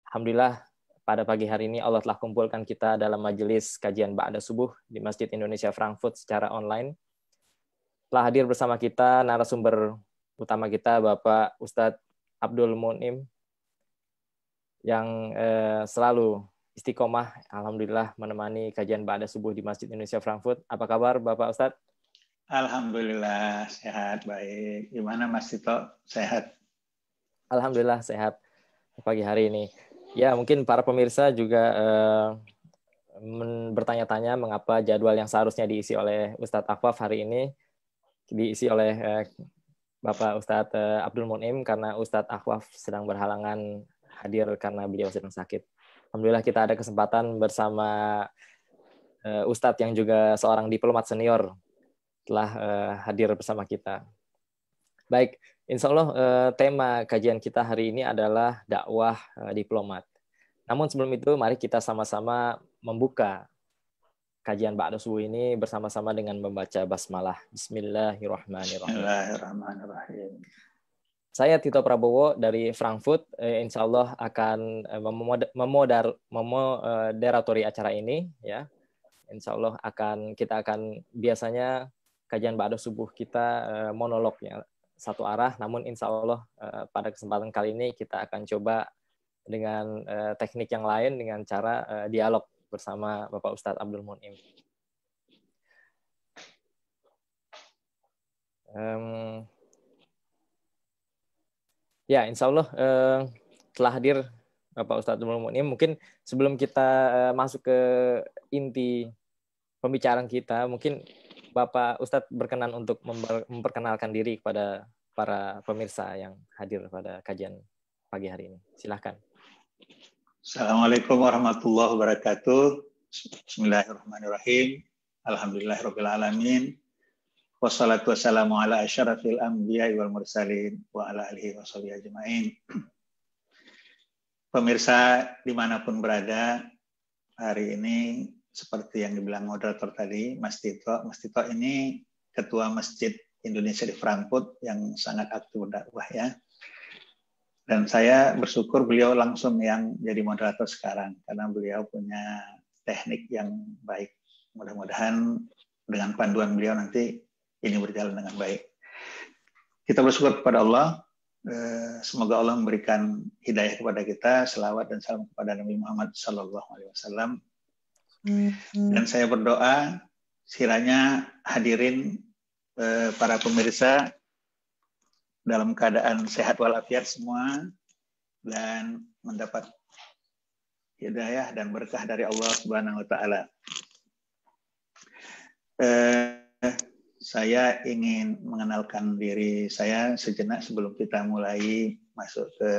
Alhamdulillah pada pagi hari ini Allah telah kumpulkan kita dalam majelis kajian Ba'da Subuh di Masjid Indonesia Frankfurt secara online. Telah hadir bersama kita narasumber utama kita Bapak Ustadz Abdul Munim yang selalu istiqomah alhamdulillah menemani kajian Ba'da Subuh di Masjid Indonesia Frankfurt. Apa kabar Bapak Ustadz? Alhamdulillah sehat, baik. Gimana Mas Tito? Sehat? Alhamdulillah sehat pagi hari ini. Ya, mungkin para pemirsa juga bertanya-tanya mengapa jadwal yang seharusnya diisi oleh Ustadz Afwaf hari ini diisi oleh Bapak Ustadz Abdul Munim karena Ustadz Afwaf sedang berhalangan hadir karena beliau sedang sakit. Alhamdulillah kita ada kesempatan bersama Ustadz yang juga seorang diplomat senior telah hadir bersama kita. Baik, insya Allah tema kajian kita hari ini adalah dakwah diplomat. Namun sebelum itu, mari kita sama-sama membuka kajian Ba'da Subuh ini bersama-sama dengan membaca basmalah. Bismillahirrahmanirrahim. Bismillahirrahmanirrahim. Saya Tito Prabowo dari Frankfurt, insya Allah akan memoderatori acara ini. Ya, insya Allah kita akan biasanya kajian Ba'da Subuh kita monolognya satu arah, namun insya Allah pada kesempatan kali ini kita akan coba dengan teknik yang lain dengan cara dialog bersama Bapak Ustadz Abdul Munim. Ya, insya Allah telah hadir Bapak Ustadz Abdul Munim. Mungkin sebelum kita masuk ke inti pembicaraan kita, mungkin Bapak Ustadz berkenan untuk memperkenalkan diri kepada para pemirsa yang hadir pada kajian pagi hari ini. Silakan. Assalamualaikum warahmatullahi wabarakatuh. Bismillahirrahmanirrahim. Alhamdulillahirabbil alamin. Wassalatu wassalamu ala asyrafil anbiya'i wal mursalin wa ala alihi washabihi ajmain. Pemirsa dimanapun berada, hari ini seperti yang dibilang moderator tadi, Mas Tito. Mas Tito ini Ketua Masjid Indonesia di Frankfurt yang sangat aktif dakwah ya. Dan saya bersyukur beliau langsung yang jadi moderator sekarang karena beliau punya teknik yang baik. Mudah-mudahan dengan panduan beliau nanti ini berjalan dengan baik. Kita bersyukur kepada Allah. Semoga Allah memberikan hidayah kepada kita, selawat dan salam kepada Nabi Muhammad SAW. Dan saya berdoa kiranya hadirin para pemirsa dalam keadaan sehat walafiat semua dan mendapat hidayah dan berkah dari Allah Subhanahu wa taala. Saya ingin mengenalkan diri saya sejenak sebelum kita mulai masuk ke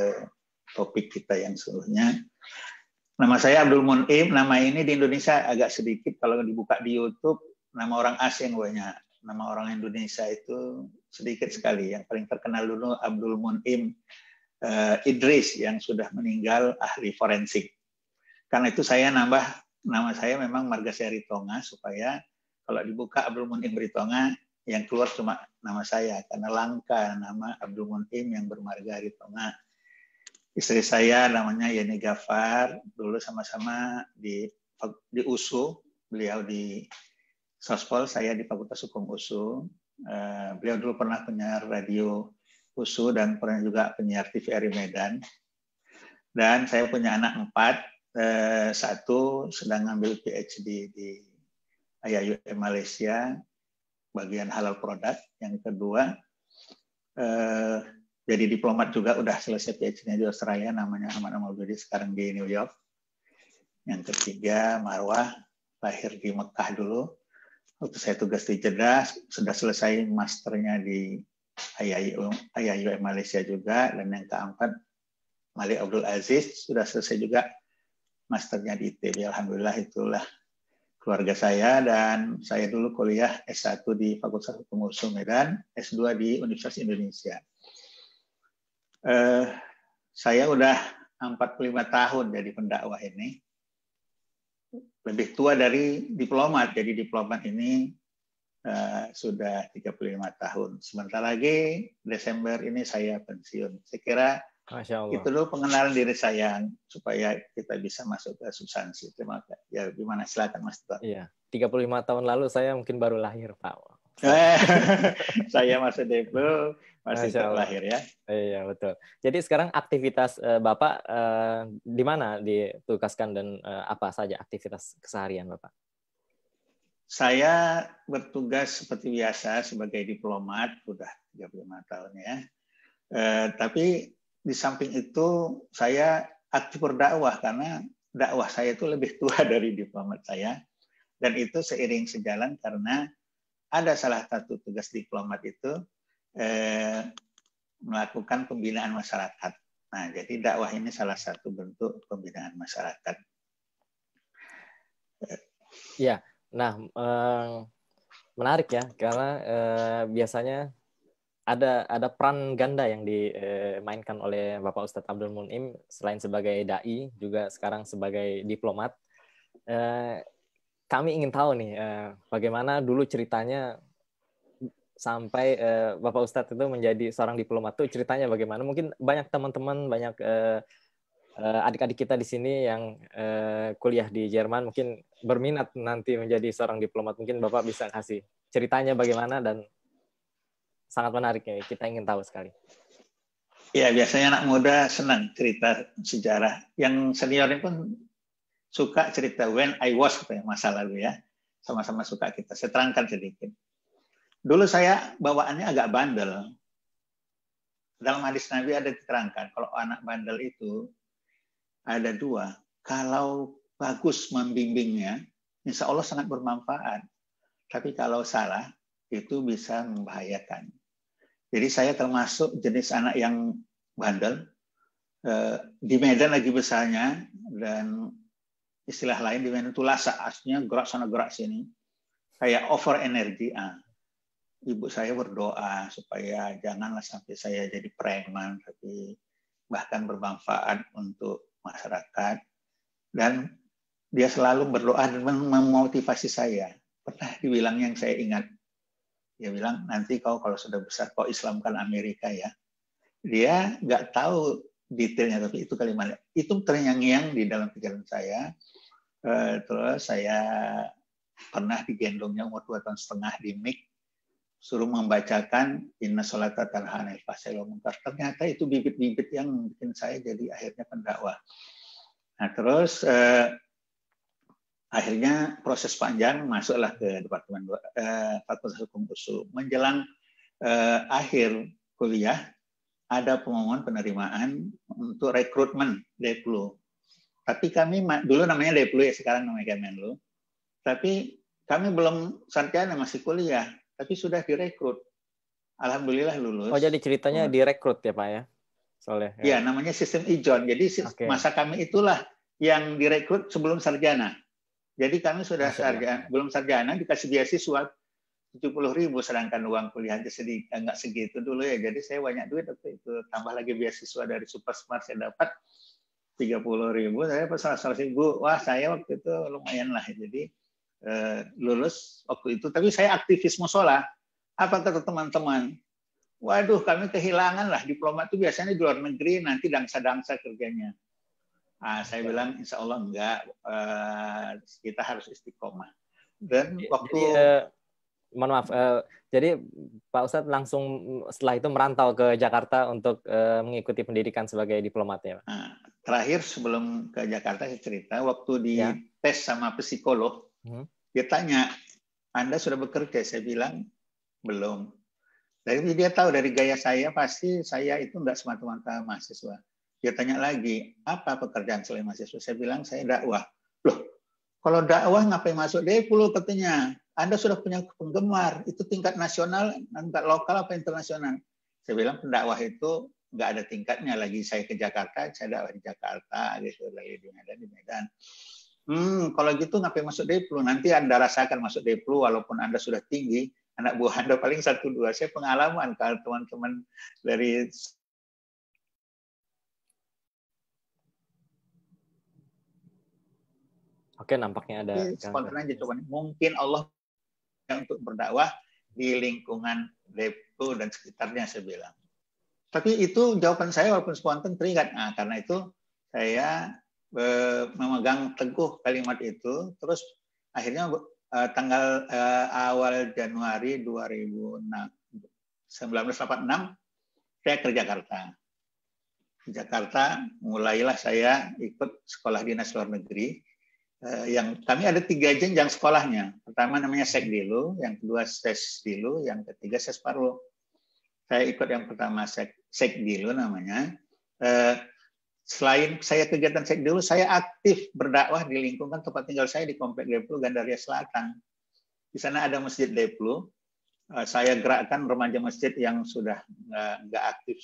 topik kita yang sesungguhnya. Nama saya Abdul Munim. Nama ini di Indonesia agak sedikit, kalau dibuka di YouTube nama orang asing banyak. Nama orang Indonesia itu sedikit sekali. Yang paling terkenal dulu Abdul Munim Idris yang sudah meninggal, ahli forensik. Karena itu saya nambah nama saya memang Margasya Ritonga supaya kalau dibuka Abdul Munim Ritonga yang keluar cuma nama saya karena langka nama Abdul Munim yang bermarga Ritonga. Istri saya namanya Yeni Gafar, dulu sama-sama di USU, beliau di Sospol, saya di Fakultas Hukum USU. Beliau dulu pernah penyiar radio USU dan pernah juga penyiar TVRI Medan. Dan saya punya anak 4, satu sedang ngambil PhD di IAIN Malaysia, bagian halal produk. Yang kedua, jadi diplomat juga, udah selesai PhD-nya di Australia, namanya Ahmad Amaludin, sekarang di New York. Yang ketiga, Marwah, lahir di Mekah dulu. Waktu saya tugas di Jeddah, sudah selesai masternya di IAIN Malaysia juga. Dan yang keempat, Malik Abdul Aziz, sudah selesai juga masternya di ITB. Alhamdulillah, itulah keluarga saya. Dan saya dulu kuliah S1 di Fakultas Hukum USU Medan, S2 di Universitas Indonesia. Saya udah 45 tahun jadi pendakwah ini. Lebih tua dari diplomat. Jadi diplomat ini sudah 35 tahun. Sebentar lagi Desember ini saya pensiun. Saya kira Masya Allah. Itu dulu pengenalan diri saya supaya kita bisa masuk ke substansi. Terima kasih. Ya, gimana? Silakan Mas Tito. Iya, 35 tahun lalu saya mungkin baru lahir, Pak. Saya masih Deplo, masih Masya Allah. lahir ya. Iya, betul. Jadi sekarang aktivitas Bapak di mana ditugaskan dan apa saja aktivitas keseharian Bapak? Saya bertugas seperti biasa sebagai diplomat, sudah 35 tahun ya. Tapi di samping itu saya aktif berdakwah karena dakwah saya itu lebih tua dari diplomat saya. Dan itu seiring sejalan karena ada salah satu tugas diplomat itu melakukan pembinaan masyarakat. Nah, jadi dakwah ini salah satu bentuk pembinaan masyarakat. Ya, nah menarik ya karena biasanya ada peran ganda yang dimainkan oleh Bapak Ustadz Abdul Mun'im selain sebagai dai juga sekarang sebagai diplomat. Kami ingin tahu nih bagaimana dulu ceritanya sampai Bapak Ustadz itu menjadi seorang diplomat tuh ceritanya bagaimana? Mungkin banyak teman-teman, banyak adik-adik kita di sini yang kuliah di Jerman mungkin berminat nanti menjadi seorang diplomat. Mungkin Bapak bisa kasih ceritanya bagaimana dan sangat menarik ya. Kita ingin tahu sekali. Ya, biasanya anak muda senang cerita sejarah. Yang senior pun suka cerita when I was masa lalu ya. Sama-sama suka kita. Saya terangkan sedikit. Dulu saya bawaannya agak bandel. Dalam hadis Nabi ada diterangkan, kalau anak bandel itu ada dua. Kalau bagus membimbingnya, insya Allah sangat bermanfaat. Tapi kalau salah, itu bisa membahayakan. Jadi saya termasuk jenis anak yang bandel. Di Medan lagi besarnya, dan istilah lain di Medan itu lasa, aslinya gerak sana gerak sini. Kayak over energi. Ibu saya berdoa supaya janganlah sampai saya jadi preman, tapi bahkan bermanfaat untuk masyarakat. Dan dia selalu berdoa dan memotivasi saya. Pernah dibilang yang saya ingat, dia bilang, nanti kau kalau sudah besar, kau Islamkan Amerika ya. Dia nggak tahu detailnya, tapi itu kalimatnya. Itu terngiang-ngiang di dalam pikiran saya. Terus saya pernah digendongnya umur 2 tahun setengah di MIK, suruh membacakan Inna sholata tanha 'anil fahsya'i wal munkar. Ternyata itu bibit-bibit yang bikin saya jadi akhirnya pendakwah. Nah, terus akhirnya proses panjang masuklah ke Departemen Fakultas Hukum USU. Menjelang akhir kuliah ada pengumuman penerimaan untuk rekrutmen Deplu. Tapi kami dulu namanya Deplu ya, sekarang namanya Kemenlu. Tapi kami belum sarjana, masih kuliah. Tapi sudah direkrut. Alhamdulillah lulus. Oh, jadi ceritanya direkrut ya Pak ya? Soalnya. Ya, namanya sistem ijon. Jadi masa kami itulah yang direkrut sebelum sarjana. Jadi kami sudah sarjana, belum sarjana dikasih beasiswa 70.000, sedangkan uang kuliah aja sedikit, nggak segitu dulu ya. Jadi saya banyak duit waktu itu. Tambah lagi beasiswa dari Super Smart saya dapat 30.000. Saya pas 100.000. Wah, saya waktu itu lumayan lah. Jadi lulus waktu itu, tapi saya aktivis musola. Apa kata teman-teman? Waduh, kami kehilangan lah. Diplomat itu biasanya di luar negeri, nanti dangsa-dangsa kerjanya. Saya bilang, insya Allah enggak. Kita harus istiqomah. Dan waktu... mohon maaf, jadi Pak Ustadz langsung setelah itu merantau ke Jakarta untuk mengikuti pendidikan sebagai diplomat ya Pak? Terakhir sebelum ke Jakarta saya cerita, waktu di tes sama psikolog, dia tanya, Anda sudah bekerja? Saya bilang, belum. Jadi dia tahu dari gaya saya, pasti saya itu enggak semata-mata mahasiswa. Dia tanya lagi, apa pekerjaan selain mahasiswa? Saya bilang, saya dakwah. Loh, kalau dakwah ngapain masuk Deplu katanya? Anda sudah punya penggemar, itu tingkat nasional, tingkat lokal apa internasional? Saya bilang, pendakwah itu nggak ada tingkatnya. Lagi saya ke Jakarta, saya dakwah di Jakarta, gitu, lagi di Medan. Kalau gitu ngapain masuk Deplu? Nanti Anda rasakan masuk Deplu, walaupun Anda sudah tinggi, anak buah Anda paling 1-2. Saya pengalaman kalau teman-teman dari... Oke, nampaknya ada... Spontan aja coba. Mungkin Allah untuk berdakwah di lingkungan Deplu dan sekitarnya, saya bilang. Tapi itu jawaban saya walaupun spontan teringat. Nah, karena itu saya memegang teguh kalimat itu. Terus akhirnya tanggal awal Januari 1986 saya ke Jakarta. Di Jakarta mulailah saya ikut sekolah dinas luar negeri. Yang kami ada 3 jenjang sekolahnya. Pertama namanya Sekdilu, yang kedua Sesdilu, yang ketiga Sesparlu. Saya ikut yang pertama Sekdilu namanya. Selain saya kegiatan Sekdilu, saya aktif berdakwah di lingkungan tempat tinggal saya di Komplek Deplu, Gandaria Selatan. Di sana ada Masjid Deplu. Saya gerakkan remaja masjid yang sudah nggak aktif.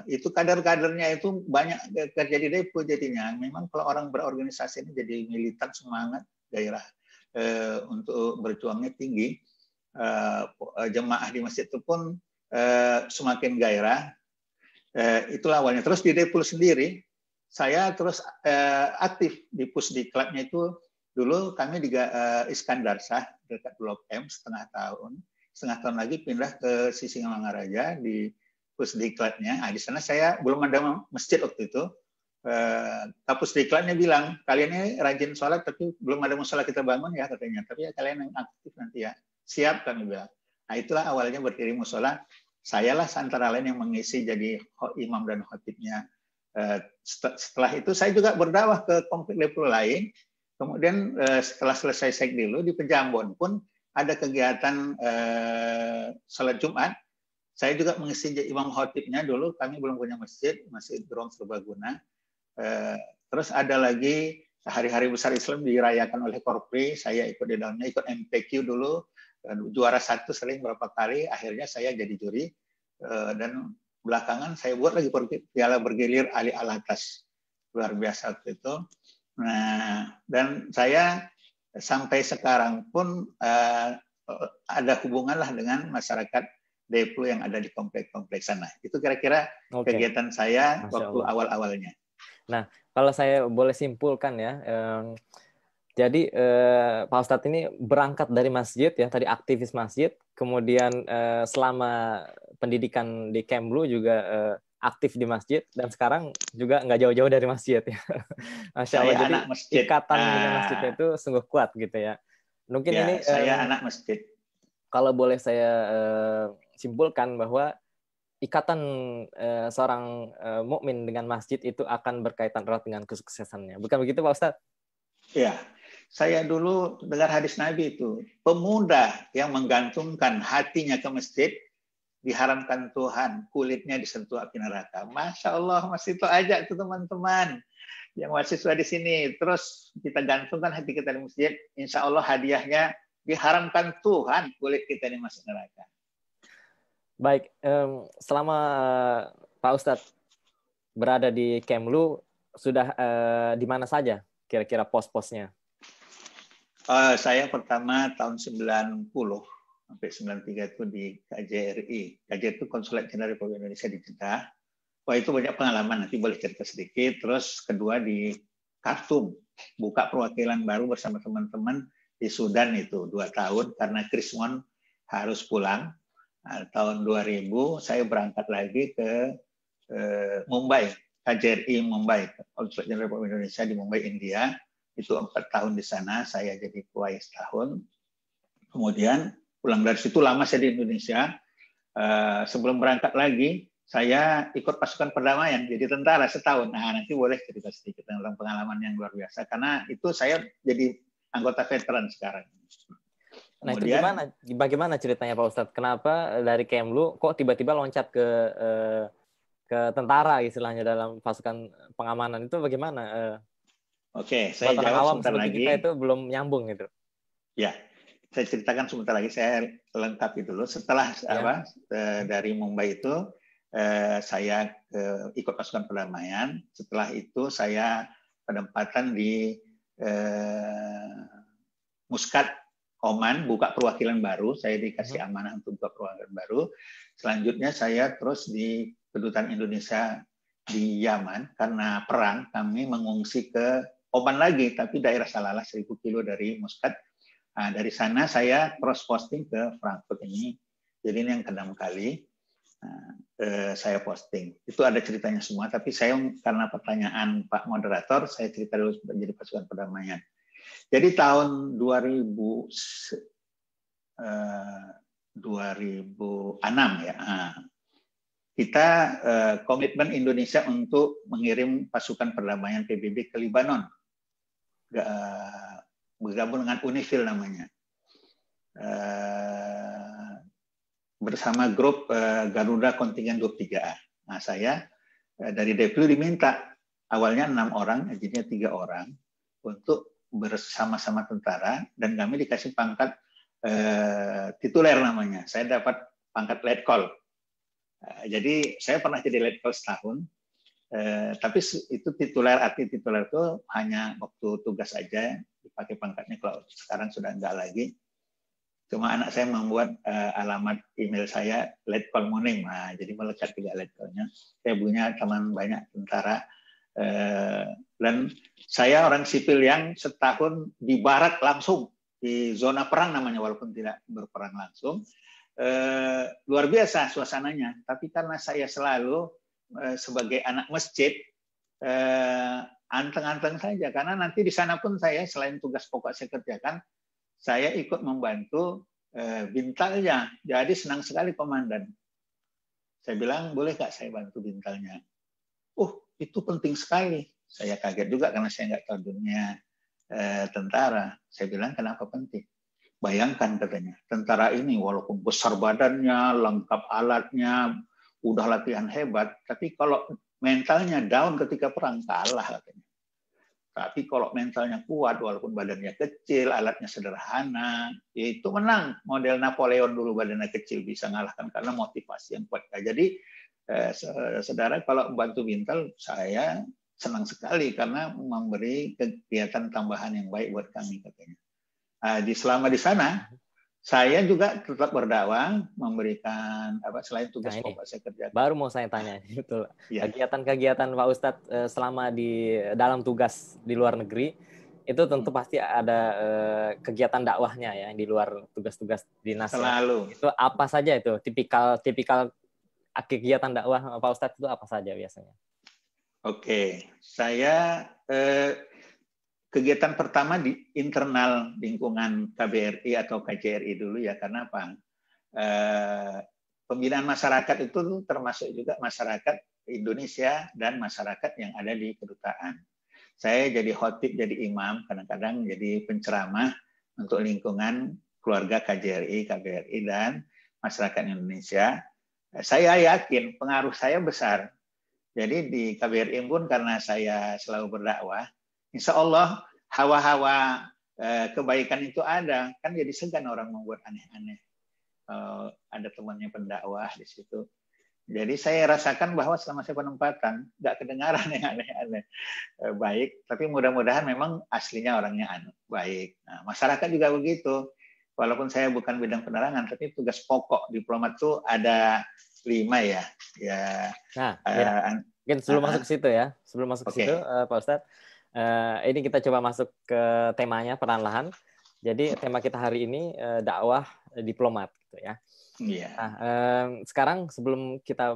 Itu kader-kadernya itu banyak kerja di Deplu jadinya. Memang kalau orang berorganisasi ini jadi militan, semangat, gairah untuk berjuangnya tinggi. Jemaah di masjid itu pun semakin gairah. Itulah awalnya. Terus di Deplu sendiri, saya terus aktif di Pusdiklatnya itu. Dulu kami di Iskandar Shah dekat Blok M setengah tahun lagi pindah ke Sisingamangaraja di Pusdiklatnya. Nah, di sana saya belum ada masjid waktu itu. Pusdiklatnya bilang, kalian ini rajin sholat tapi belum ada musola kita bangun ya katanya. Tapi ya kalian yang aktif nanti ya. Siap kami bilang. Nah, itulah awalnya berdiri musola. Sayalah antara lain yang mengisi jadi imam dan khotibnya. Setelah itu saya juga berdakwah ke Komplek Deplu lain. Kemudian setelah selesai Sekdilu di Pejambon pun ada kegiatan salat Jumat. Saya juga mengisi imam khotibnya dulu. Kami belum punya masjid, masih Grong Serbaguna. Terus ada lagi hari-hari besar Islam dirayakan oleh Korpri. Saya ikut di dalamnya, ikut MPQ dulu. Juara 1 sering berapa kali. Akhirnya saya jadi juri. Dan belakangan saya buat lagi piala bergilir Ali Alatas. Luar biasa waktu itu. Nah, dan saya sampai sekarang pun ada hubungan lah dengan masyarakat Deplu yang ada di komplek-komplek sana. Itu kira-kira kegiatan saya waktu awal-awalnya. Nah, kalau saya boleh simpulkan ya, jadi Pak Ustadz ini berangkat dari masjid ya, tadi aktivis masjid, kemudian selama pendidikan di Kemlu juga aktif di masjid, dan sekarang juga nggak jauh-jauh dari masjid ya. Masya Allah, jadi ikatan dengan masjidnya itu sungguh kuat gitu ya. Mungkin ya, ini saya anak masjid. Kalau boleh saya simpulkan bahwa ikatan seorang mukmin dengan masjid itu akan berkaitan erat dengan kesuksesannya. Bukan begitu Pak Ustadz? Ya, saya dulu dengar hadis Nabi itu, pemuda yang menggantungkan hatinya ke masjid diharamkan Tuhan kulitnya disentuh api neraka. Masya Allah, masih itu aja tuh teman-teman yang mahasiswa di sini. Terus kita gantungkan hati kita di masjid, insya Allah hadiahnya diharamkan Tuhan kulit kita di masuk neraka. Baik, selama Pak Ustadz berada di Kemlu, sudah di mana saja kira-kira pos-posnya? Saya pertama tahun 90 sampai 93 itu di KJRI. KJRI itu Konsulat Jenderal Republik Indonesia di Jeddah. Wah, itu banyak pengalaman, nanti boleh cerita sedikit. Terus kedua di Khartoum, buka perwakilan baru bersama teman-teman di Sudan itu 2 tahun karena Chris Mon harus pulang. Nah, tahun 2000 saya berangkat lagi ke Mumbai, KJRI Mumbai, Konsulat Jenderal Republik Indonesia di Mumbai, India. Itu 4 tahun di sana, saya jadi kuai setahun. Kemudian pulang dari situ lama saya di Indonesia. Sebelum berangkat lagi, saya ikut pasukan perdamaian, jadi tentara setahun. Nah, nanti boleh cerita sedikit tentang pengalaman yang luar biasa, karena itu saya jadi anggota veteran sekarang. Nah, kemudian, itu bagaimana ceritanya Pak Ustadz? Kenapa dari Kemlu kok tiba-tiba loncat ke tentara istilahnya dalam pasukan pengamanan itu bagaimana? Oke, saya jawab awam sebentar lagi. Kita itu belum nyambung gitu. Ya, saya ceritakan sebentar lagi. Saya lengkapi dulu. Setelah dari Mumbai itu, saya ikut pasukan perdamaian. Setelah itu saya penempatan di Muscat, Oman, buka perwakilan baru. Saya dikasih amanah untuk buka perwakilan baru. Selanjutnya saya terus di Kedutaan Indonesia di Yaman. Karena perang, kami mengungsi ke Oman lagi, tapi daerah Salalah 1000 kilo dari Muscat. Nah, dari sana saya cross posting ke Frankfurt ini. Jadi ini yang ke-6 kali. saya posting. Itu ada ceritanya semua, tapi saya karena pertanyaan Pak Moderator, saya cerita dulu jadi pasukan perdamaian. Jadi tahun 2006 ya, kita komitmen Indonesia untuk mengirim pasukan perdamaian PBB ke Lebanon, bergabung dengan UNIFIL namanya, bersama grup Garuda Kontingen 23A. Nah, saya dari Deplu diminta awalnya 6 orang, jadinya 3 orang untuk bersama-sama tentara, dan kami dikasih pangkat tituler namanya. Saya dapat pangkat letkol. Jadi saya pernah jadi letkol setahun, tapi itu tituler, arti tituler itu hanya waktu tugas aja dipakai pangkatnya. Kalau sekarang sudah enggak lagi. Cuma anak saya membuat alamat email saya Letkol Munim, nah, jadi melekat juga letkolnya. Saya punya teman banyak tentara, dan saya orang sipil yang setahun di barak langsung di zona perang namanya, walaupun tidak berperang langsung. Luar biasa suasananya. Tapi karena saya selalu sebagai anak masjid, anteng-anteng saja, karena nanti di sana pun saya selain tugas pokok saya kerjakan, saya ikut membantu bintalnya. Jadi senang sekali komandan. Saya bilang, boleh nggak saya bantu bintalnya? Itu penting sekali. Saya kaget juga karena saya nggak tahu dunia tentara. Saya bilang, kenapa penting? Bayangkan katanya, tentara ini walaupun besar badannya, lengkap alatnya, udah latihan hebat, tapi kalau mentalnya down ketika perang, kalah katanya. Tapi kalau mentalnya kuat, walaupun badannya kecil, alatnya sederhana, itu menang. Model Napoleon dulu badannya kecil bisa ngalahkan karena motivasi yang kuat. Jadi, saudara, kalau bantu bintal, saya senang sekali karena memberi kegiatan tambahan yang baik buat kami katanya. Selama di sana, saya juga tetap berdakwah, memberikan selain tugas pokok saya kerjakan. Baru mau saya tanya, betul. Ya. Kegiatan-kegiatan Pak Ustadz selama di dalam tugas di luar negeri itu tentu pasti ada kegiatan dakwahnya ya di luar tugas-tugas dinas. Selalu. Ya. Itu apa saja itu? Tipikal kegiatan dakwah Pak Ustadz itu apa saja biasanya? Oke, saya kegiatan pertama di internal lingkungan KBRI atau KJRI dulu ya, karena apa? Pembinaan masyarakat itu termasuk juga masyarakat Indonesia dan masyarakat yang ada di kedutaan. Saya jadi khotib, jadi imam, kadang-kadang jadi penceramah untuk lingkungan keluarga KJRI, KBRI, dan masyarakat Indonesia. Saya yakin pengaruh saya besar. Jadi di KBRI pun karena saya selalu berdakwah, insya Allah hawa-hawa kebaikan itu ada, kan jadi segan orang membuat aneh-aneh. Ada temannya pendakwah di situ. Jadi saya rasakan bahwa selama saya penempatan nggak kedengaran yang aneh-aneh, baik. Tapi mudah-mudahan memang aslinya orangnya baik. Nah, masyarakat juga begitu. Walaupun saya bukan bidang penerangan, tapi tugas pokok diplomat itu ada 5 ya. Nah, mungkin sebelum masuk ke situ ya, situ, Pak Ustadz, ini kita coba masuk ke temanya perlahan-lahan. Jadi tema kita hari ini dakwah diplomat, gitu ya. Yeah. Nah, sekarang sebelum kita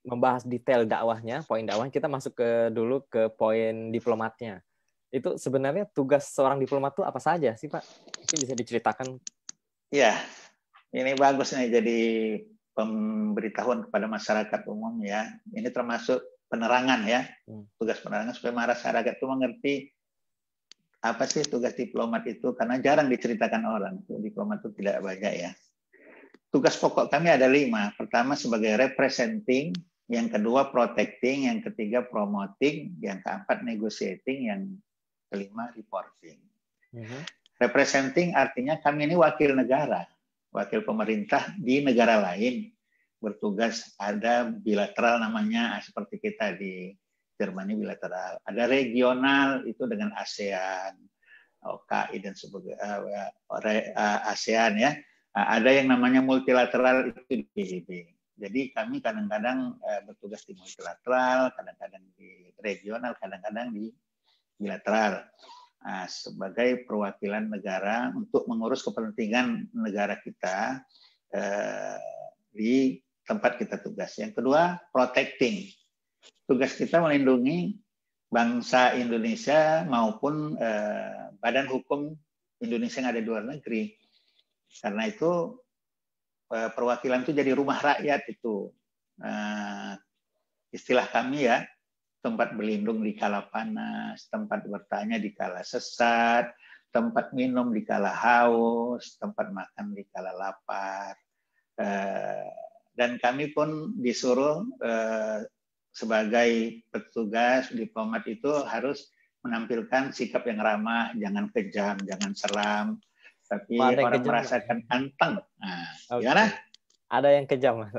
membahas detail dakwahnya, poin dakwahnya, kita masuk dulu ke poin diplomatnya. Itu sebenarnya tugas seorang diplomat itu apa saja sih, Pak? Mungkin bisa diceritakan. Ya, ini bagus nih jadi pemberitahuan kepada masyarakat umum ya. Ini termasuk penerangan ya, tugas penerangan supaya masyarakat itu mengerti apa sih tugas diplomat itu, karena jarang diceritakan orang. Diplomat itu tidak banyak ya. Tugas pokok kami ada 5. Pertama sebagai representing, yang kedua protecting, yang ketiga promoting, yang keempat negotiating, yang kelima reporting. Representing artinya kami ini wakil negara, wakil pemerintah di negara lain bertugas. Ada bilateral namanya, seperti kita di Jerman bilateral. Ada regional itu dengan ASEAN, OKI dan sebagainya, ASEAN ya. Ada yang namanya multilateral itu di PBB. Jadi kami kadang-kadang bertugas di multilateral, kadang-kadang di regional, kadang-kadang di bilateral. Sebagai perwakilan negara untuk mengurus kepentingan negara kita di tempat kita tugas. Yang kedua, protecting. Tugas kita melindungi bangsa Indonesia maupun badan hukum Indonesia yang ada di luar negeri. Karena itu perwakilan itu jadi rumah rakyat itu. Istilah kami ya, tempat berlindung di kala panas, tempat bertanya di kala sesat, tempat minum di kala haus, tempat makan di kala lapar. Dan kami pun disuruh sebagai petugas diplomat itu harus menampilkan sikap yang ramah, jangan kejam, jangan seram, tapi orang merasakan anteng. Nah, gimana? Ada yang kejam?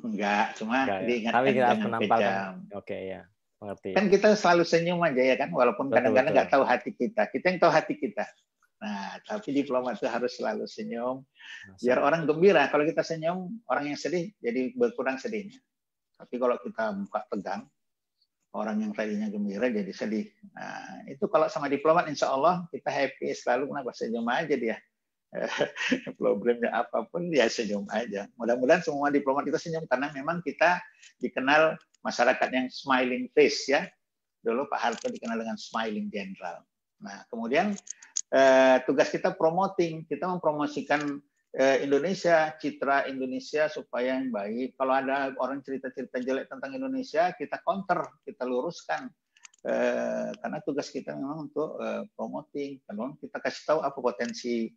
Enggak, cuma diingatkan tapi kita jangan kejam. Oke, ya, mengerti. Kan kita selalu senyum aja ya kan, walaupun kadang-kadang nggak tahu hati kita. Kita yang tahu hati kita. Nah, tapi diplomat itu harus selalu senyum, biar orang gembira. Kalau kita senyum, orang yang sedih jadi berkurang sedihnya. Tapi kalau kita muka tegang, orang yang tadinya gembira jadi sedih. Nah, itu kalau sama diplomat, insya Allah kita happy selalu. Kenapa? Senyum aja dia. Problemnya apapun dia senyum aja. Mudah-mudahan semua diplomat kita senyum, karena memang kita dikenal masyarakat yang smiling face ya. Dulu Pak Harto dikenal dengan smiling general. Nah, kemudian tugas kita promoting, kita mempromosikan Indonesia, citra Indonesia supaya yang baik. Kalau ada orang cerita-cerita jelek tentang Indonesia, kita counter, kita luruskan. Karena tugas kita memang untuk promoting, karena kita kasih tahu apa potensi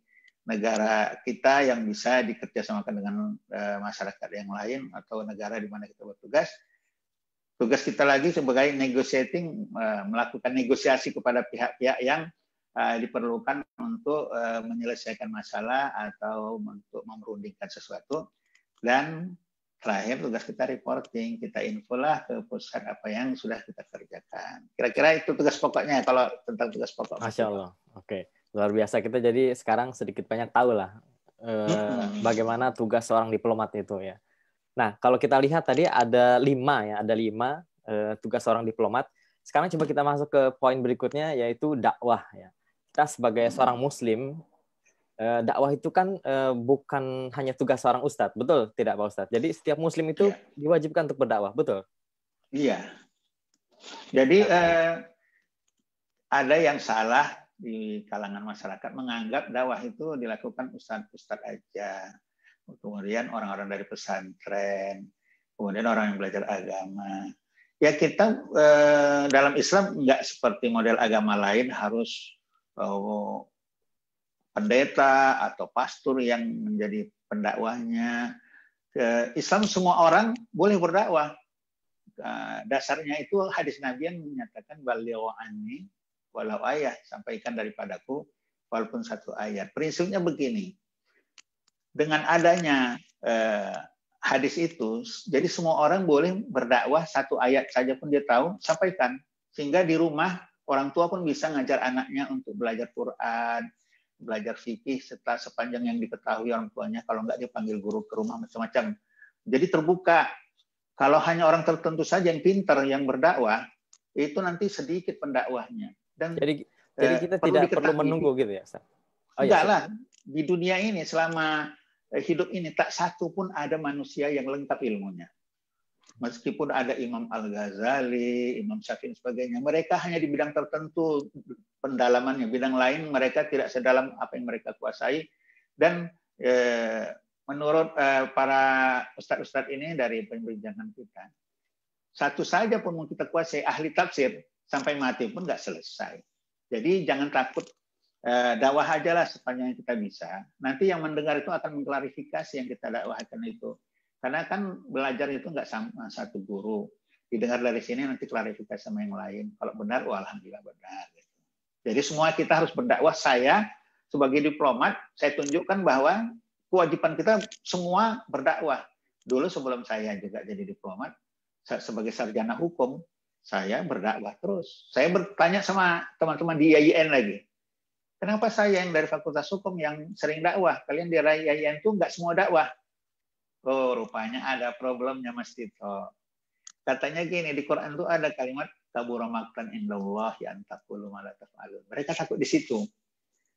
negara kita yang bisa dikerjasamakan dengan masyarakat yang lain atau negara di mana kita bertugas. Tugas kita lagi sebagai negotiating, melakukan negosiasi kepada pihak-pihak yang diperlukan untuk menyelesaikan masalah atau untuk merundingkan sesuatu. Dan terakhir tugas kita reporting, kita infolah ke pusat apa yang sudah kita kerjakan. Kira-kira itu tugas pokoknya kalau tentang tugas pokok. Masya Allah, oke. Luar biasa, kita jadi sekarang sedikit banyak tahu lah bagaimana tugas seorang diplomat itu ya. Nah, kalau kita lihat tadi ada 5 tugas seorang diplomat. Sekarang coba kita masuk ke poin berikutnya, yaitu dakwah ya. Kita sebagai seorang muslim, dakwah itu kan bukan hanya tugas seorang ustadz, betul tidak Pak Ustadz? Jadi setiap muslim itu diwajibkan untuk berdakwah, betul? Iya. Jadi ada yang salah di kalangan masyarakat menganggap dakwah itu dilakukan ustadz-ustadz aja. Kemudian orang-orang dari pesantren, kemudian orang yang belajar agama. Ya kita dalam Islam nggak seperti model agama lain harus pendeta atau pastor yang menjadi pendakwahnya. Islam semua orang boleh berdakwah. Dasarnya itu hadis Nabi yang menyatakan balighu anni walau ayat, sampaikan daripadaku walaupun satu ayat. Prinsipnya begini, dengan adanya hadis itu, jadi semua orang boleh berdakwah satu ayat saja pun dia tahu, sampaikan. Sehingga di rumah orang tua pun bisa ngajar anaknya untuk belajar Quran, belajar fikih sepanjang yang diketahui orang tuanya. Kalau enggak dia panggil guru ke rumah macam-macam. Jadi terbuka. Kalau hanya orang tertentu saja yang pintar yang berdakwah, itu nanti sedikit pendakwahnya. Dan jadi kita tidak perlu menunggu gitu ya, Ustaz? Enggak lah, di dunia ini selama hidup ini tak satu pun ada manusia yang lengkap ilmunya. Meskipun ada Imam Al-Ghazali, Imam Syafi'i dan sebagainya, mereka hanya di bidang tertentu pendalamannya, bidang lain mereka tidak sedalam apa yang mereka kuasai. Dan menurut para ustadz-ustadz ini dari perbincangan kita, satu saja pun mau kita kuasai, ahli tafsir, sampai mati pun nggak selesai. Jadi jangan takut, dakwah aja lah sepanjang yang kita bisa. Nanti yang mendengar itu akan mengklarifikasi yang kita dakwahkan itu. Karena kan belajar itu nggak sama satu guru. Didengar dari sini nanti klarifikasi sama yang lain. Kalau benar, alhamdulillah benar. Jadi semua kita harus berdakwah. Saya sebagai diplomat, saya tunjukkan bahwa kewajiban kita semua berdakwah. Dulu sebelum saya juga jadi diplomat, sebagai sarjana hukum, saya berdakwah terus. Saya bertanya sama teman-teman di IAIN lagi. Kenapa saya yang dari Fakultas Hukum yang sering dakwah? Kalian di IAIN itu nggak semua dakwah. Oh, rupanya ada problemnya Mas Tito. Katanya gini, di Quran itu ada kalimat kabura maqtan indallah ya antaqulu ma la taf'alun. Mereka takut di situ.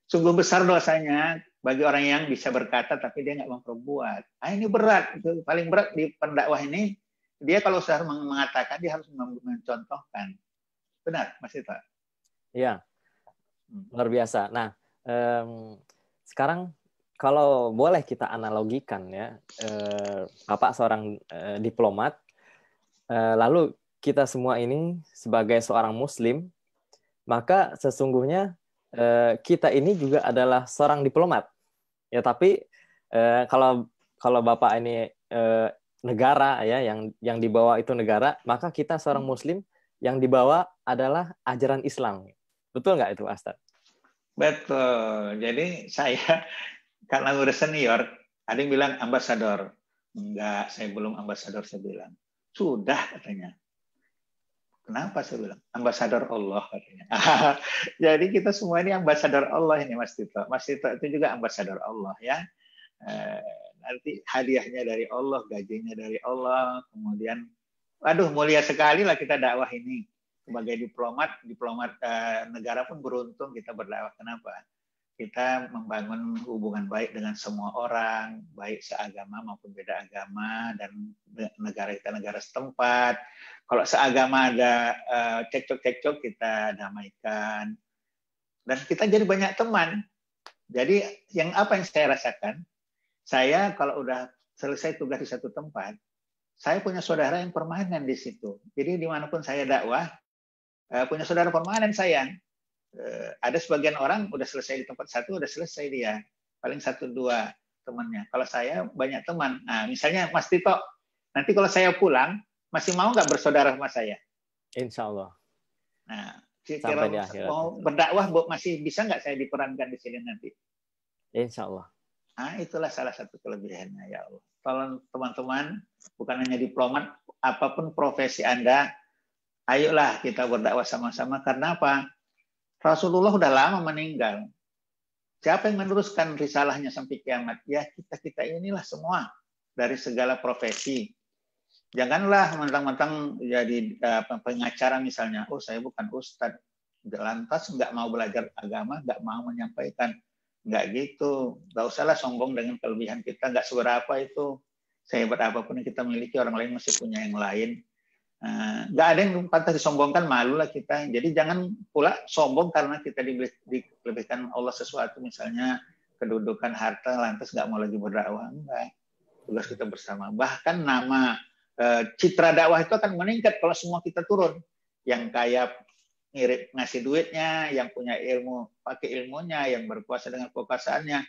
Sungguh besar dosanya bagi orang yang bisa berkata tapi dia nggak memperbuat. Ini berat, itu paling berat di pendakwah ini. Dia kalau sudah mengatakan dia harus mencontohkan. Benar, Mas Ito? Iya, luar biasa. Nah, sekarang kalau boleh kita analogikan ya, Bapak seorang diplomat, lalu kita semua ini sebagai seorang Muslim, maka sesungguhnya kita ini juga adalah seorang diplomat. Ya, tapi kalau Bapak ini negara ya, yang dibawa itu negara, maka kita seorang Muslim yang dibawa adalah ajaran Islam. Betul nggak itu, Ustaz? Betul. Jadi saya karena udah senior, ada yang bilang ambasador. Enggak, saya belum ambasador, saya bilang. Sudah katanya. Kenapa saya bilang? Ambasador Allah katanya. Jadi kita semua ini ambasador Allah ini, Mas Tito. Mas Tito itu juga ambasador Allah ya. Nanti hadiahnya dari Allah, gajinya dari Allah, kemudian aduh mulia sekali lah kita dakwah ini. Sebagai diplomat negara pun beruntung kita berdakwah. Kenapa? Kita membangun hubungan baik dengan semua orang, baik seagama maupun beda agama, dan negara kita negara setempat. Kalau seagama ada cekcok-cekcok, kita damaikan. Dan kita jadi banyak teman. Jadi apa yang saya rasakan, saya kalau udah selesai tugas di satu tempat, saya punya saudara yang permanen di situ. Jadi dimanapun saya dakwah, punya saudara permanen saya. Ada sebagian orang udah selesai di tempat satu, udah selesai dia. Paling 1-2 temannya. Kalau saya banyak teman. Nah, misalnya Mas Tito, nanti kalau saya pulang, masih mau nggak bersaudara sama saya? Insya Allah. Nah, kira mau berdakwah, masih bisa nggak saya diperankan di sini nanti? Insya Allah. Nah, itulah salah satu kelebihannya, ya Allah. Tolong teman-teman, bukan hanya diplomat, apapun profesi Anda, ayolah kita berdakwah sama-sama. Karena apa? Rasulullah udah lama meninggal. Siapa yang meneruskan risalahnya sampai kiamat? Ya kita inilah semua dari segala profesi. Janganlah mentang-mentang jadi pengacara misalnya. Oh, saya bukan ustadz. Lantas nggak mau belajar agama, nggak mau menyampaikan. Nggak gitu. Nggak usahlah sombong dengan kelebihan kita. Nggak seberapa itu. Sehebat apapun yang kita miliki, orang lain masih punya yang lain. Nggak ada yang pantas disombongkan, malu lah kita. Jadi jangan pula sombong karena kita dilebihkan Allah sesuatu, misalnya kedudukan harta, lantas nggak mau lagi berdakwah. Enggak. Tugas kita bersama. Bahkan nama citra dakwah itu akan meningkat kalau semua kita turun. Yang kaya ngirim ngasih duitnya, yang punya ilmu pakai ilmunya, yang berkuasa dengan kekuasaannya.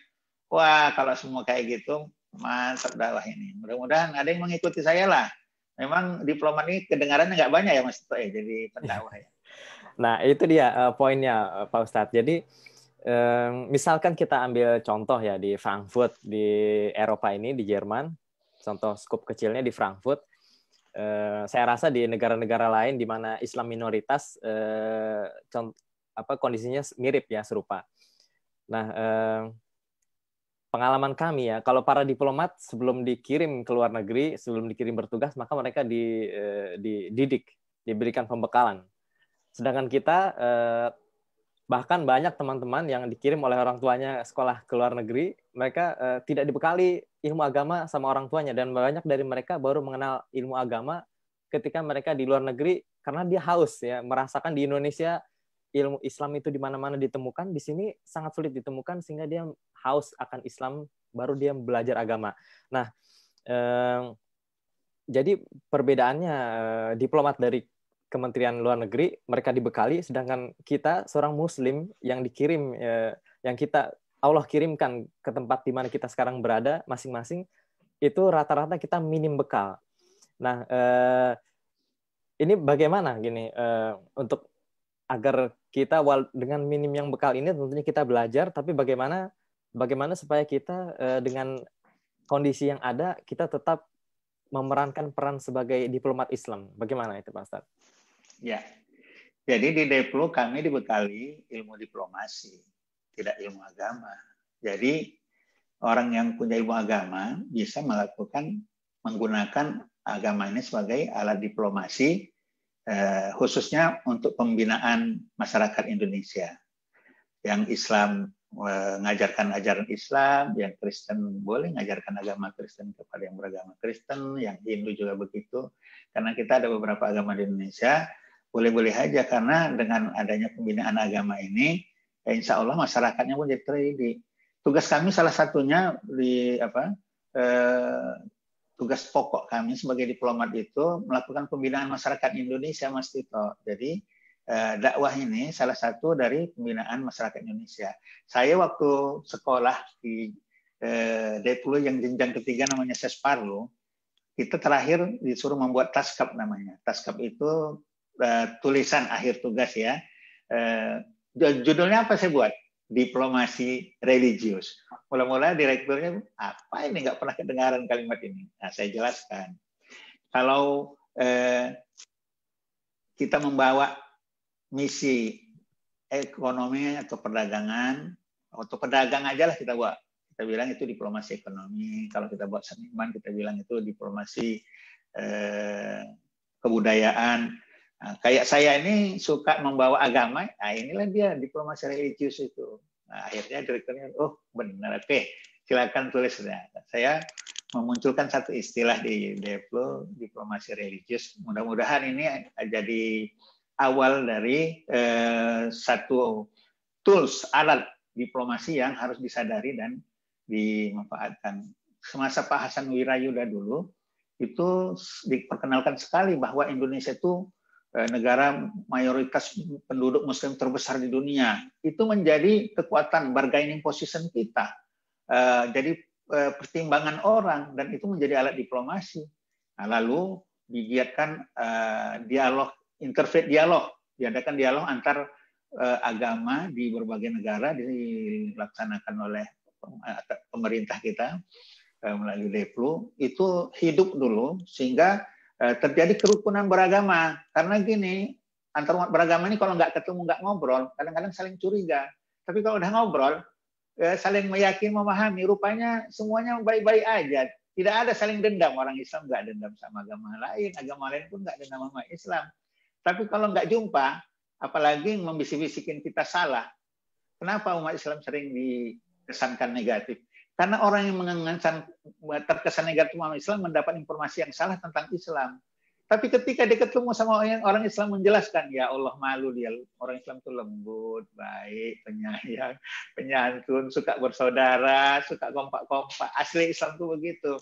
Wah, kalau semua kayak gitu, mantap dakwah ini. Mudah-mudahan ada yang mengikuti saya lah. Memang diplomat ini kedengarannya nggak banyak ya Mas Tito ya, jadi pendakwah ya. Nah itu dia poinnya Pak Ustadz. Jadi misalkan kita ambil contoh ya di Frankfurt, di Eropa ini, di Jerman, contoh skup kecilnya di Frankfurt. Saya rasa di negara-negara lain di mana Islam minoritas kondisinya mirip ya, serupa. Nah, pengalaman kami ya, kalau para diplomat sebelum dikirim ke luar negeri, sebelum dikirim bertugas, maka mereka dididik, diberikan pembekalan. Sedangkan kita bahkan banyak teman-teman yang dikirim oleh orang tuanya sekolah ke luar negeri, mereka tidak dibekali ilmu agama sama orang tuanya, dan banyak dari mereka baru mengenal ilmu agama ketika mereka di luar negeri karena dia haus ya, merasakan di Indonesia ilmu Islam itu di mana-mana ditemukan, di sini sangat sulit ditemukan, sehingga dia haus akan Islam, baru dia belajar agama. Nah, jadi perbedaannya diplomat dari Kementerian Luar Negeri, mereka dibekali, sedangkan kita seorang Muslim yang dikirim, yang Allah kirimkan ke tempat di mana kita sekarang berada masing-masing, itu rata-rata kita minim bekal. Nah, ini bagaimana gini untuk agar kita dengan minim yang bekal ini tentunya kita belajar, tapi bagaimana supaya kita dengan kondisi yang ada kita tetap memerankan peran sebagai diplomat Islam. Bagaimana itu Pak Ustadz? Ya, jadi di Deplo kami dibekali ilmu diplomasi, tidak ilmu agama. Jadi orang yang punya ilmu agama bisa menggunakan agama ini sebagai alat diplomasi, khususnya untuk pembinaan masyarakat Indonesia yang Islam mengajarkan ajaran Islam, yang Kristen boleh mengajarkan agama Kristen kepada yang beragama Kristen, yang Hindu juga begitu. Karena kita ada beberapa agama di Indonesia, boleh-boleh aja, karena dengan adanya pembinaan agama ini, ya insya Allah masyarakatnya pun jadi terdidik. Tugas kami salah satunya tugas pokok kami sebagai diplomat itu melakukan pembinaan masyarakat Indonesia, Mas Tito. Jadi dakwah ini salah satu dari pembinaan masyarakat Indonesia. Saya waktu sekolah di Deplu yang jenjang ketiga namanya Sesparlo, kita terakhir disuruh membuat taskap namanya. Taskap itu tulisan akhir tugas ya. Judulnya apa saya buat? Diplomasi religius. Mula-mula direkturnya, apa ini, nggak pernah kedengaran kalimat ini. Nah, saya jelaskan. Kalau kita membawa misi ekonomi atau perdagangan, atau pedagang aja lah kita buat. Kita bilang itu diplomasi ekonomi. Kalau kita buat seniman, kita bilang itu diplomasi kebudayaan. Nah, kayak saya ini suka membawa agama, nah inilah dia diplomasi religius itu. Nah, akhirnya direkturnya, oh benar, oke, silakan tulis. Nah, saya memunculkan satu istilah di Deplo, diplomasi religius. Mudah-mudahan ini jadi awal dari satu tools, alat diplomasi yang harus disadari dan dimanfaatkan. Semasa Pak Hasan Wirayuda dulu, itu diperkenalkan sekali bahwa Indonesia itu negara mayoritas penduduk Muslim terbesar di dunia. Itu menjadi kekuatan bargaining position kita. Jadi pertimbangan orang, dan itu menjadi alat diplomasi. Nah, lalu digiatkan dialog, interfaith dialog, diadakan dialog antar agama di berbagai negara, dilaksanakan oleh pemerintah kita melalui Deplu. Itu hidup dulu sehingga terjadi kerukunan beragama. Karena gini, antar umat beragama ini kalau nggak ketemu, nggak ngobrol, kadang-kadang saling curiga. Tapi kalau udah ngobrol, saling meyakini, memahami, rupanya semuanya baik-baik aja. Tidak ada saling dendam. Orang Islam nggak dendam sama agama lain pun nggak dendam sama Islam. Tapi kalau nggak jumpa, apalagi membisik-bisikin kita salah. Kenapa umat Islam sering dikesankan negatif? Karena orang yang terkesan negatif sama Islam mendapat informasi yang salah tentang Islam. Tapi ketika dia ketemu sama orang Islam menjelaskan, ya Allah, malu dia. Orang Islam itu lembut, baik, penyayang, penyantun, suka bersaudara, suka kompak-kompak. Asli Islam itu begitu.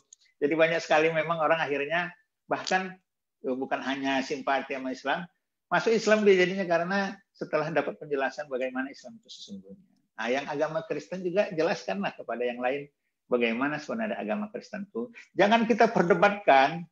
Jadi banyak sekali memang orang akhirnya bahkan bukan hanya simpati sama Islam, masuk Islam dia jadinya karena setelah dapat penjelasan bagaimana Islam itu sesungguhnya. Nah, yang agama Kristen juga jelaskanlah kepada yang lain bagaimana sebenarnya agama Kristen itu. Jangan kita perdebatkan.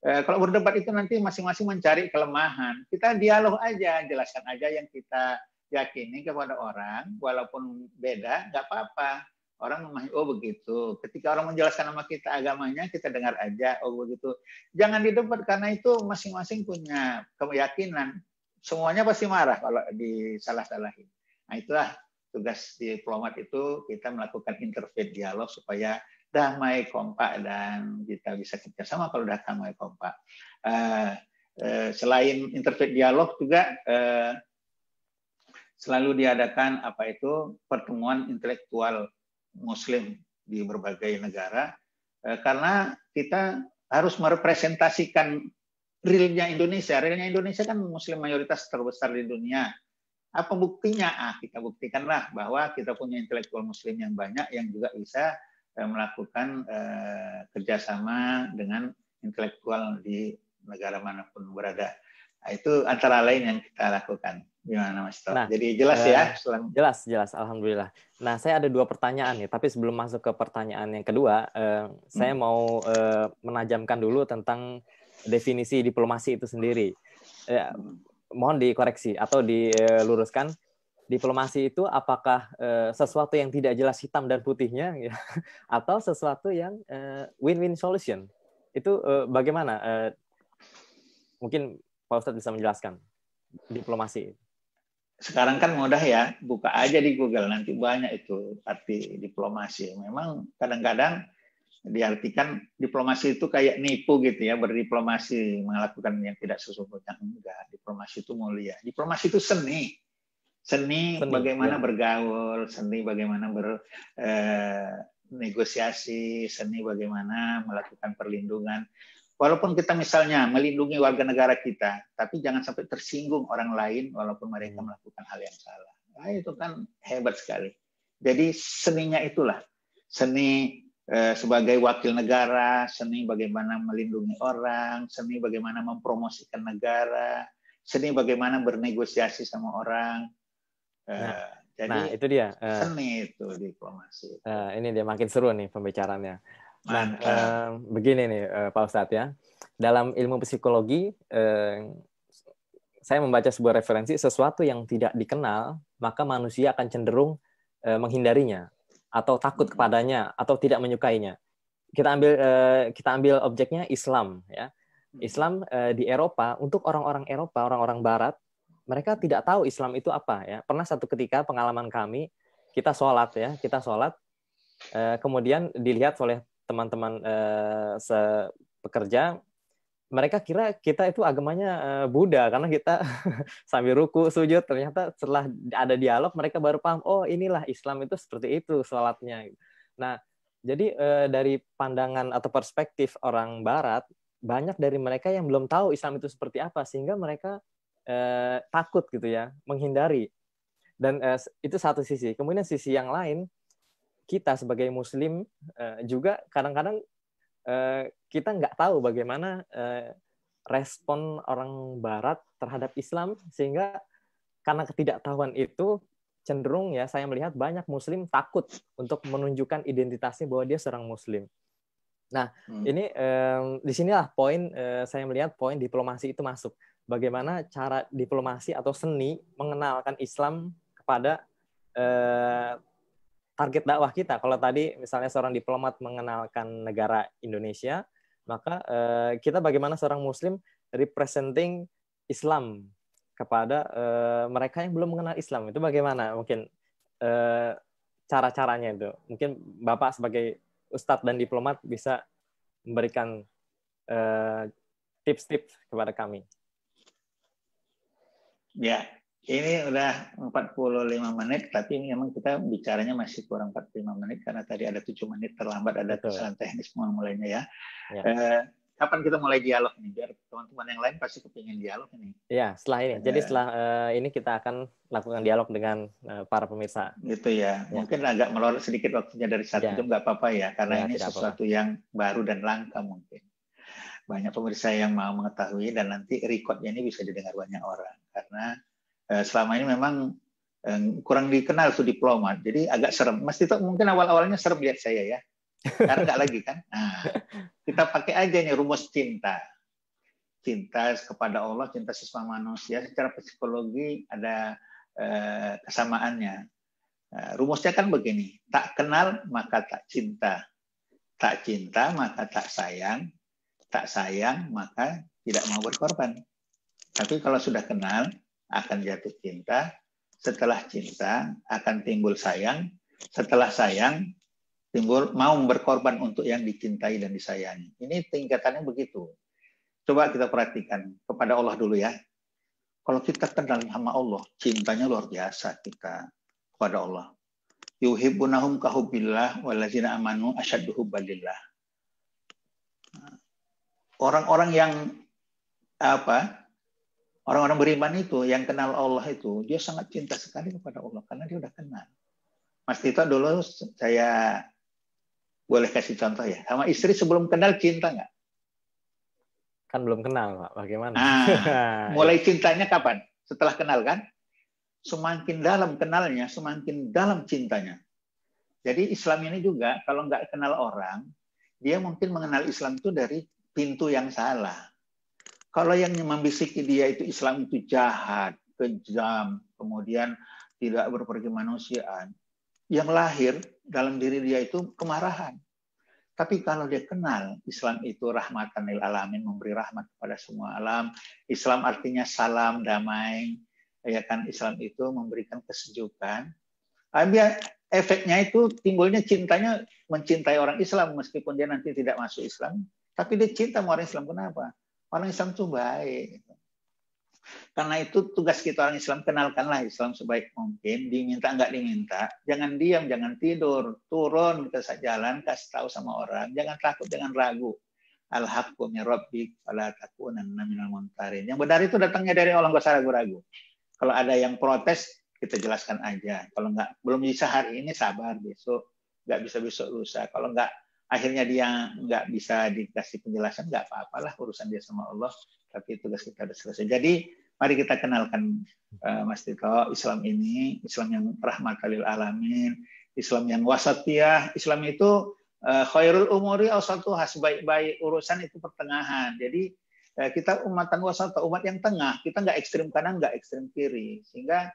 Kalau berdebat itu nanti masing-masing mencari kelemahan. Kita dialog aja, jelaskan aja yang kita yakini kepada orang, walaupun beda, nggak apa-apa. Orang memahami, oh begitu. Ketika orang menjelaskan sama kita agamanya, kita dengar aja, oh begitu. Jangan didebat, karena itu masing-masing punya keyakinan. Semuanya pasti marah kalau disalah-salahin. Nah, itulah tugas diplomat itu, kita melakukan interfaith dialog supaya damai, kompak, dan kita bisa kerjasama kalau udah damai, kompak. Selain interfaith dialog juga selalu diadakan pertemuan intelektual Muslim di berbagai negara, karena kita harus merepresentasikan realnya Indonesia. Realnya Indonesia kan Muslim mayoritas terbesar di dunia. Apa buktinya? Kita buktikanlah bahwa kita punya intelektual Muslim yang banyak yang juga bisa melakukan kerjasama dengan intelektual di negara manapun berada. Nah, itu antara lain yang kita lakukan. Gimana Mas Tok? Nah, jadi jelas ya? Jelas, alhamdulillah. Nah, saya ada 2 pertanyaan nih, tapi sebelum masuk ke pertanyaan yang kedua, saya mau menajamkan dulu tentang definisi diplomasi itu sendiri. Mohon dikoreksi atau diluruskan. Diplomasi itu apakah sesuatu yang tidak jelas hitam dan putihnya, ya, atau sesuatu yang win-win solution? Itu bagaimana? Mungkin Pak Ustadz bisa menjelaskan diplomasi. Sekarang kan mudah ya, buka aja di Google, nanti banyak itu arti diplomasi. Memang kadang-kadang diartikan diplomasi itu kayak nipu gitu ya, berdiplomasi, melakukan yang tidak sesungguhnya. Enggak, diplomasi itu mulia. Diplomasi itu seni. Seni bagaimana ya. bergaul, seni bagaimana bernegosiasi, seni bagaimana melakukan perlindungan. Walaupun kita misalnya melindungi warga negara kita, tapi jangan sampai tersinggung orang lain walaupun mereka melakukan hal yang salah. Nah, itu kan hebat sekali. Jadi seninya itulah, seni sebagai wakil negara, seni bagaimana melindungi orang, seni bagaimana mempromosikan negara, seni bagaimana bernegosiasi sama orang. Jadi itu dia. Seni itu diplomasi. Ini dia makin seru nih pembicaraannya. Nah, begini nih Pak Ustadz ya. Dalam ilmu psikologi, saya membaca sebuah referensi, sesuatu yang tidak dikenal, maka manusia akan cenderung menghindarinya, atau takut kepadanya, atau tidak menyukainya. Kita ambil objeknya Islam ya. Islam di Eropa, untuk orang-orang Eropa, orang-orang Barat, mereka tidak tahu Islam itu apa ya. Pernah satu ketika pengalaman kami, kita sholat, kemudian dilihat oleh teman-teman pekerja, mereka kira kita itu agamanya Buddha, karena kita sambil ruku, sujud, ternyata setelah ada dialog mereka baru paham, oh inilah Islam itu seperti itu sholatnya. Nah, jadi dari pandangan atau perspektif orang Barat, banyak dari mereka yang belum tahu Islam itu seperti apa, sehingga mereka takut gitu ya, menghindari. Dan itu satu sisi. Kemudian sisi yang lain, kita sebagai Muslim juga kadang-kadang kita nggak tahu bagaimana respon orang Barat terhadap Islam, sehingga karena ketidaktahuan itu cenderung ya saya melihat banyak Muslim takut untuk menunjukkan identitasnya bahwa dia seorang Muslim. Nah, ini disinilah poin saya melihat poin diplomasi itu masuk. Bagaimana cara diplomasi atau seni mengenalkan Islam kepada target dakwah kita. Kalau tadi misalnya seorang diplomat mengenalkan negara Indonesia, maka kita bagaimana seorang Muslim representing Islam kepada mereka yang belum mengenal Islam. Itu bagaimana mungkin cara-caranya itu. Mungkin Bapak sebagai Ustadz dan diplomat bisa memberikan tips-tips kepada kami. Ya, ini udah 45 menit, tapi memang kita bicaranya masih kurang 45 menit karena tadi ada 7 menit terlambat, ada kesalahan teknis mulainya ya. Kapan kita mulai dialog nih? Biar teman-teman yang lain pasti kepingin dialog ini. Ya, setelah ini. Jadi setelah ini kita akan lakukan dialog dengan para pemirsa. Gitu ya. Mungkin agak melorot sedikit waktunya dari 1 jam, nggak apa-apa ya, karena ini sesuatu yang baru dan langka mungkin. Banyak pemirsa yang mau mengetahui, dan nanti recordnya ini bisa didengar banyak orang. Karena selama ini memang kurang dikenal tuh diplomat, jadi agak serem. Mas Tito mungkin awal-awalnya serem lihat saya ya, karena nggak lagi kan. Nah, kita pakai aja nih rumus cinta. Cinta kepada Allah, cinta sesama manusia. Secara psikologi ada kesamaannya. Rumusnya kan begini, tak kenal maka tak cinta. Tak cinta maka tak sayang. Tak sayang maka tidak mau berkorban. Tapi kalau sudah kenal, akan jatuh cinta. Setelah cinta, akan timbul sayang. Setelah sayang, timbul mau berkorban untuk yang dicintai dan disayangi. Ini tingkatannya begitu. Coba kita perhatikan kepada Allah dulu ya. Kalau kita kenal sama Allah, cintanya luar biasa kita kepada Allah. Yuhibbunahum kahubbillah wallazina amanu asyaddu hubbalillah. Orang-orang yang orang-orang beriman itu yang kenal Allah itu, dia sangat cinta sekali kepada Allah karena dia udah kenal. Mas Tito dulu saya boleh kasih contoh ya, sama istri sebelum kenal cinta nggak? Kan belum kenal, Pak. Bagaimana? Mulai cintanya kapan? Setelah kenal kan? Semakin dalam kenalnya, semakin dalam cintanya. Jadi Islam ini juga kalau nggak kenal orang, dia mungkin mengenal Islam itu dari pintu yang salah. Kalau yang membisiki dia itu Islam itu jahat, kejam, kemudian tidak berperkemanusiaan, yang lahir dalam diri dia itu kemarahan. Tapi kalau dia kenal Islam itu rahmatan lil alamin, memberi rahmat kepada semua alam. Islam artinya salam, damai. Ya kan, Islam itu memberikan kesejukan. Efeknya itu timbulnya cintanya mencintai orang Islam meskipun dia nanti tidak masuk Islam. Tapi dia cinta sama orang Islam. Kenapa? Orang Islam itu baik. Karena itu tugas kita orang Islam, kenalkanlah Islam sebaik mungkin, diminta nggak diminta, jangan diam, jangan tidur, turun ke jalan, kasih tahu sama orang, jangan takut, jangan ragu. Al-haqqu min rabbik fala takunanna minal mumtarin. Yang benar itu datangnya dari Allah, nggak usah ragu-ragu. Kalau ada yang protes, kita jelaskan aja. Kalau nggak, belum bisa hari ini, sabar, besok, nggak bisa besok lusa. Kalau nggak, akhirnya dia nggak bisa dikasih penjelasan, nggak apa-apalah, urusan dia sama Allah, tapi tugas kita sudah selesai. Jadi, mari kita kenalkan Mas Tito, Islam ini, Islam yang rahmatan lil alamin, Islam yang wasatiyah, Islam itu khairul umuri awsatuhah, sebaik-baik urusan itu pertengahan. Jadi kita umatan wasata, umat yang tengah, kita nggak ekstrim kanan, nggak ekstrim kiri, sehingga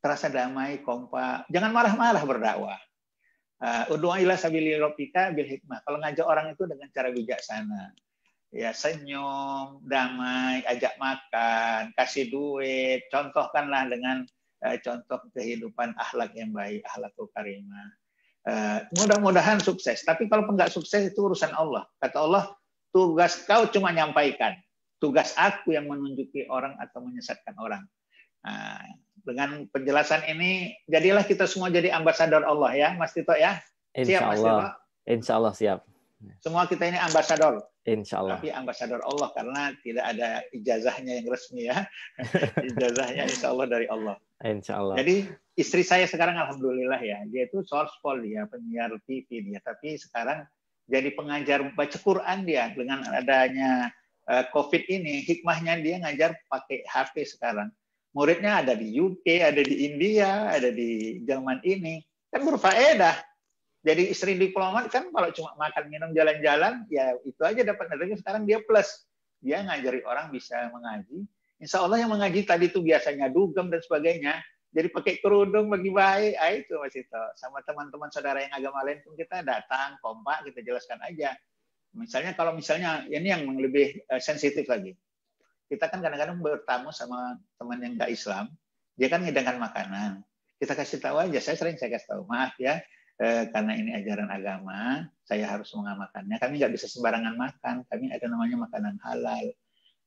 terasa damai, kompak. Jangan marah-marah berdakwah. Ud'u ila sabili rabbika bil hikmah. Kalau ngajak orang itu dengan cara bijaksana. Ya, senyum, damai, ajak makan, kasih duit, contohkanlah dengan contoh kehidupan akhlak yang baik, akhlakul karimah. Mudah-mudahan sukses. Tapi kalau nggak sukses itu urusan Allah. Kata Allah, tugas kau cuma nyampaikan. Tugas aku yang menunjuki orang atau menyesatkan orang. Nah, dengan penjelasan ini, jadilah kita semua jadi ambasador Allah ya, Mas Tito ya. Siap, Mas Tito? Insya Allah siap. Semua kita ini ambasador. Insya Allah. Tapi ambasador Allah karena tidak ada ijazahnya yang resmi ya. Ijazahnya insya Allah dari Allah. Insya Allah. Jadi istri saya sekarang alhamdulillah ya, dia itu sourceful dia, penyiar TV dia, tapi sekarang jadi pengajar baca Quran dia. Dengan adanya COVID ini, hikmahnya dia ngajar pakai HP sekarang. Muridnya ada di UK, ada di India, ada di Jerman ini. Kan berfaedah. Jadi istri diplomat kan kalau cuma makan, minum, jalan-jalan, ya itu aja dapat nilainya. Sekarang dia plus. Dia ngajari orang bisa mengaji. Insya Allah yang mengaji tadi itu biasanya dugem dan sebagainya. Jadi pakai kerudung bagi baik. Itu Mas Ito. Sama teman-teman saudara yang agama lain pun kita datang, kompak, kita jelaskan aja. Misalnya kalau misalnya, ini yang lebih sensitif lagi. Kita kan kadang-kadang bertamu sama teman yang nggak Islam, dia kan ngidangkan makanan. Kita kasih tahu aja, saya kasih tahu, maaf ya, karena ini ajaran agama, saya harus mengamalkannya. Kami nggak bisa sembarangan makan, kami ada namanya makanan halal.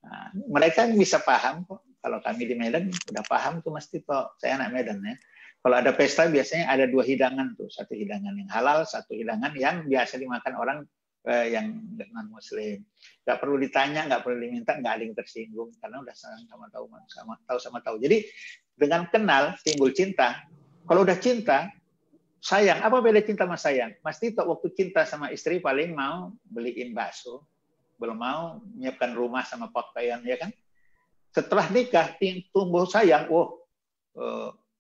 Nah, mereka bisa paham kok. Kalau kami di Medan udah paham tuh Mas Tito, saya anak Medan ya. Kalau ada pesta biasanya ada 2 hidangan tuh, satu hidangan yang halal, satu hidangan yang biasa dimakan orang yang non Muslim. Nggak perlu ditanya, nggak perlu diminta, nggak ada yang tersinggung karena udah sama tahu. Jadi dengan kenal timbul cinta. Kalau udah cinta, sayang. Apa beda cinta sama sayang? Mas Tito waktu cinta sama istri paling mau beliin bakso, belum mau menyiapkan rumah sama pakaian, ya kan? Setelah nikah tumbuh sayang.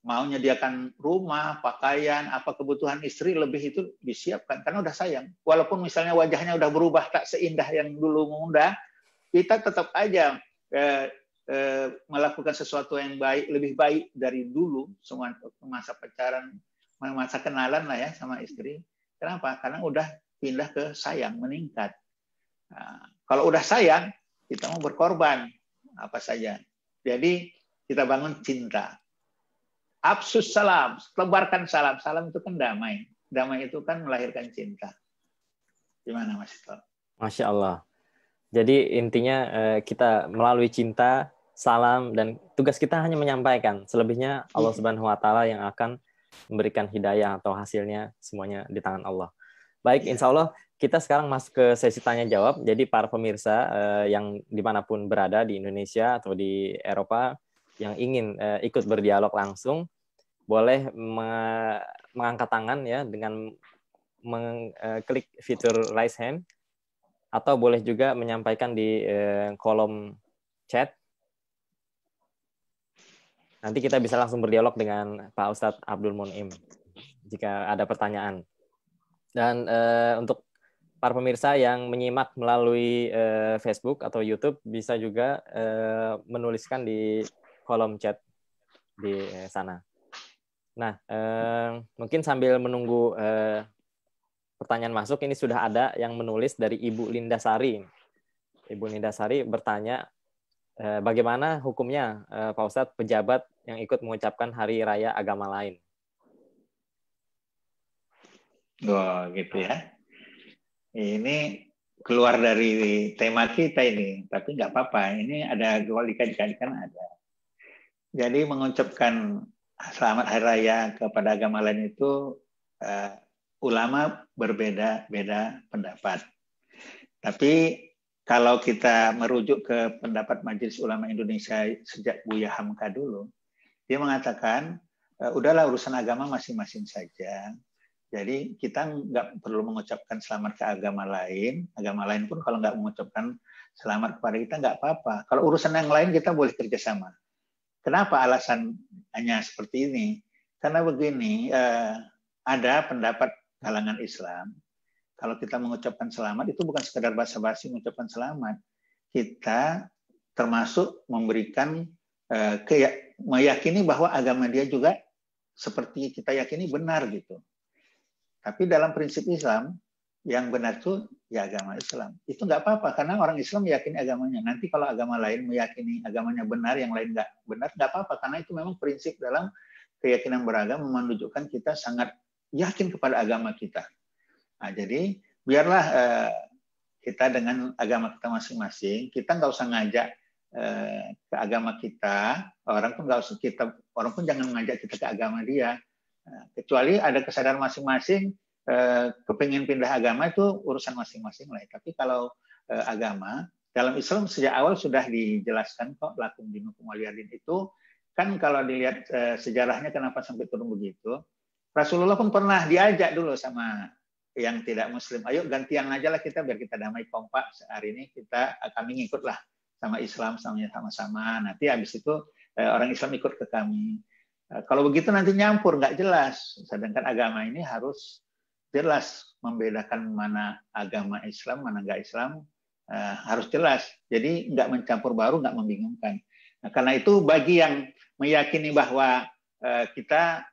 Mau menyediakan rumah, pakaian, apa kebutuhan istri lebih itu disiapkan karena udah sayang. Walaupun misalnya wajahnya udah berubah tak seindah yang dulu muda, kita tetap aja melakukan sesuatu yang baik, lebih baik dari dulu semua masa pacaran, masa kenalan lah ya sama istri. Kenapa? Karena udah pindah ke sayang, meningkat. Nah, kalau udah sayang, kita mau berkorban apa saja. Jadi kita bangun cinta. Absus salam, tebarkan salam. Salam itu kan damai. Damai itu kan melahirkan cinta. Gimana Mas Ito? Masya Allah. Jadi intinya kita melalui cinta, salam, dan tugas kita hanya menyampaikan. Selebihnya Allah Subhanahu Wa Taala yang akan memberikan hidayah atau hasilnya semuanya di tangan Allah. Baik, insya Allah kita sekarang masuk ke sesi tanya jawab. Jadi para pemirsa yang dimanapun berada di Indonesia atau di Eropa yang ingin ikut berdialog langsung, boleh mengangkat tangan ya dengan mengklik fitur raise hand, atau boleh juga menyampaikan di kolom chat. Nanti kita bisa langsung berdialog dengan Pak Ustadz Abdul Mun'im jika ada pertanyaan. Dan untuk para pemirsa yang menyimak melalui Facebook atau YouTube bisa juga menuliskan di kolom chat di sana. Nah, mungkin sambil menunggu pertanyaan masuk, ini sudah ada yang menulis dari Ibu Linda Sari. Ibu Linda Sari bertanya, bagaimana hukumnya Pak Ustadz pejabat yang ikut mengucapkan hari raya agama lain? Oh, gitu ya. Ini keluar dari tema kita ini, tapi nggak apa-apa. Ini ada kalau dikaitkan ada. Jadi mengucapkan selamat hari raya kepada agama lain itu ulama berbeda-beda pendapat. Tapi kalau kita merujuk ke pendapat Majelis Ulama Indonesia sejak Buya Hamka dulu, dia mengatakan udahlah urusan agama masing-masing saja. Jadi kita nggak perlu mengucapkan selamat ke agama lain. Agama lain pun kalau nggak mengucapkan selamat kepada kita nggak apa-apa. Kalau urusan yang lain kita boleh kerjasama. Kenapa alasannya seperti ini? Karena begini, ada pendapat kalangan Islam. Kalau kita mengucapkan selamat itu bukan sekedar basa-basi mengucapkan selamat. Kita termasuk memberikan meyakini bahwa agama dia juga seperti kita yakini benar gitu. Tapi dalam prinsip Islam, yang benar itu ya agama Islam. Itu nggak apa-apa, karena orang Islam meyakini agamanya. Nanti kalau agama lain meyakini agamanya benar, yang lain nggak benar, nggak apa-apa. Karena itu memang prinsip dalam keyakinan beragama menunjukkan kita sangat yakin kepada agama kita. Nah, jadi biarlah kita dengan agama kita masing-masing, kita nggak usah ngajak ke agama kita, orang pun jangan mengajak kita ke agama dia. Kecuali ada kesadaran masing-masing kepingin pindah agama itu urusan masing-masing lah. Tapi kalau agama dalam Islam sejak awal sudah dijelaskan kok lakum dinukum waliyadin itu kan kalau dilihat sejarahnya kenapa sampai turun begitu. Rasulullah pun pernah diajak dulu sama yang tidak Muslim, ayo gantian aja lah kita biar kita damai kompak hari ini kami ngikutlah sama Islam sama-sama. Nanti habis itu orang Islam ikut ke kami. Kalau begitu nanti nyampur, nggak jelas. Sedangkan agama ini harus jelas membedakan mana agama Islam, mana nggak Islam, harus jelas. Jadi nggak mencampur baru, nggak membingungkan. Nah, karena itu bagi yang meyakini bahwa kita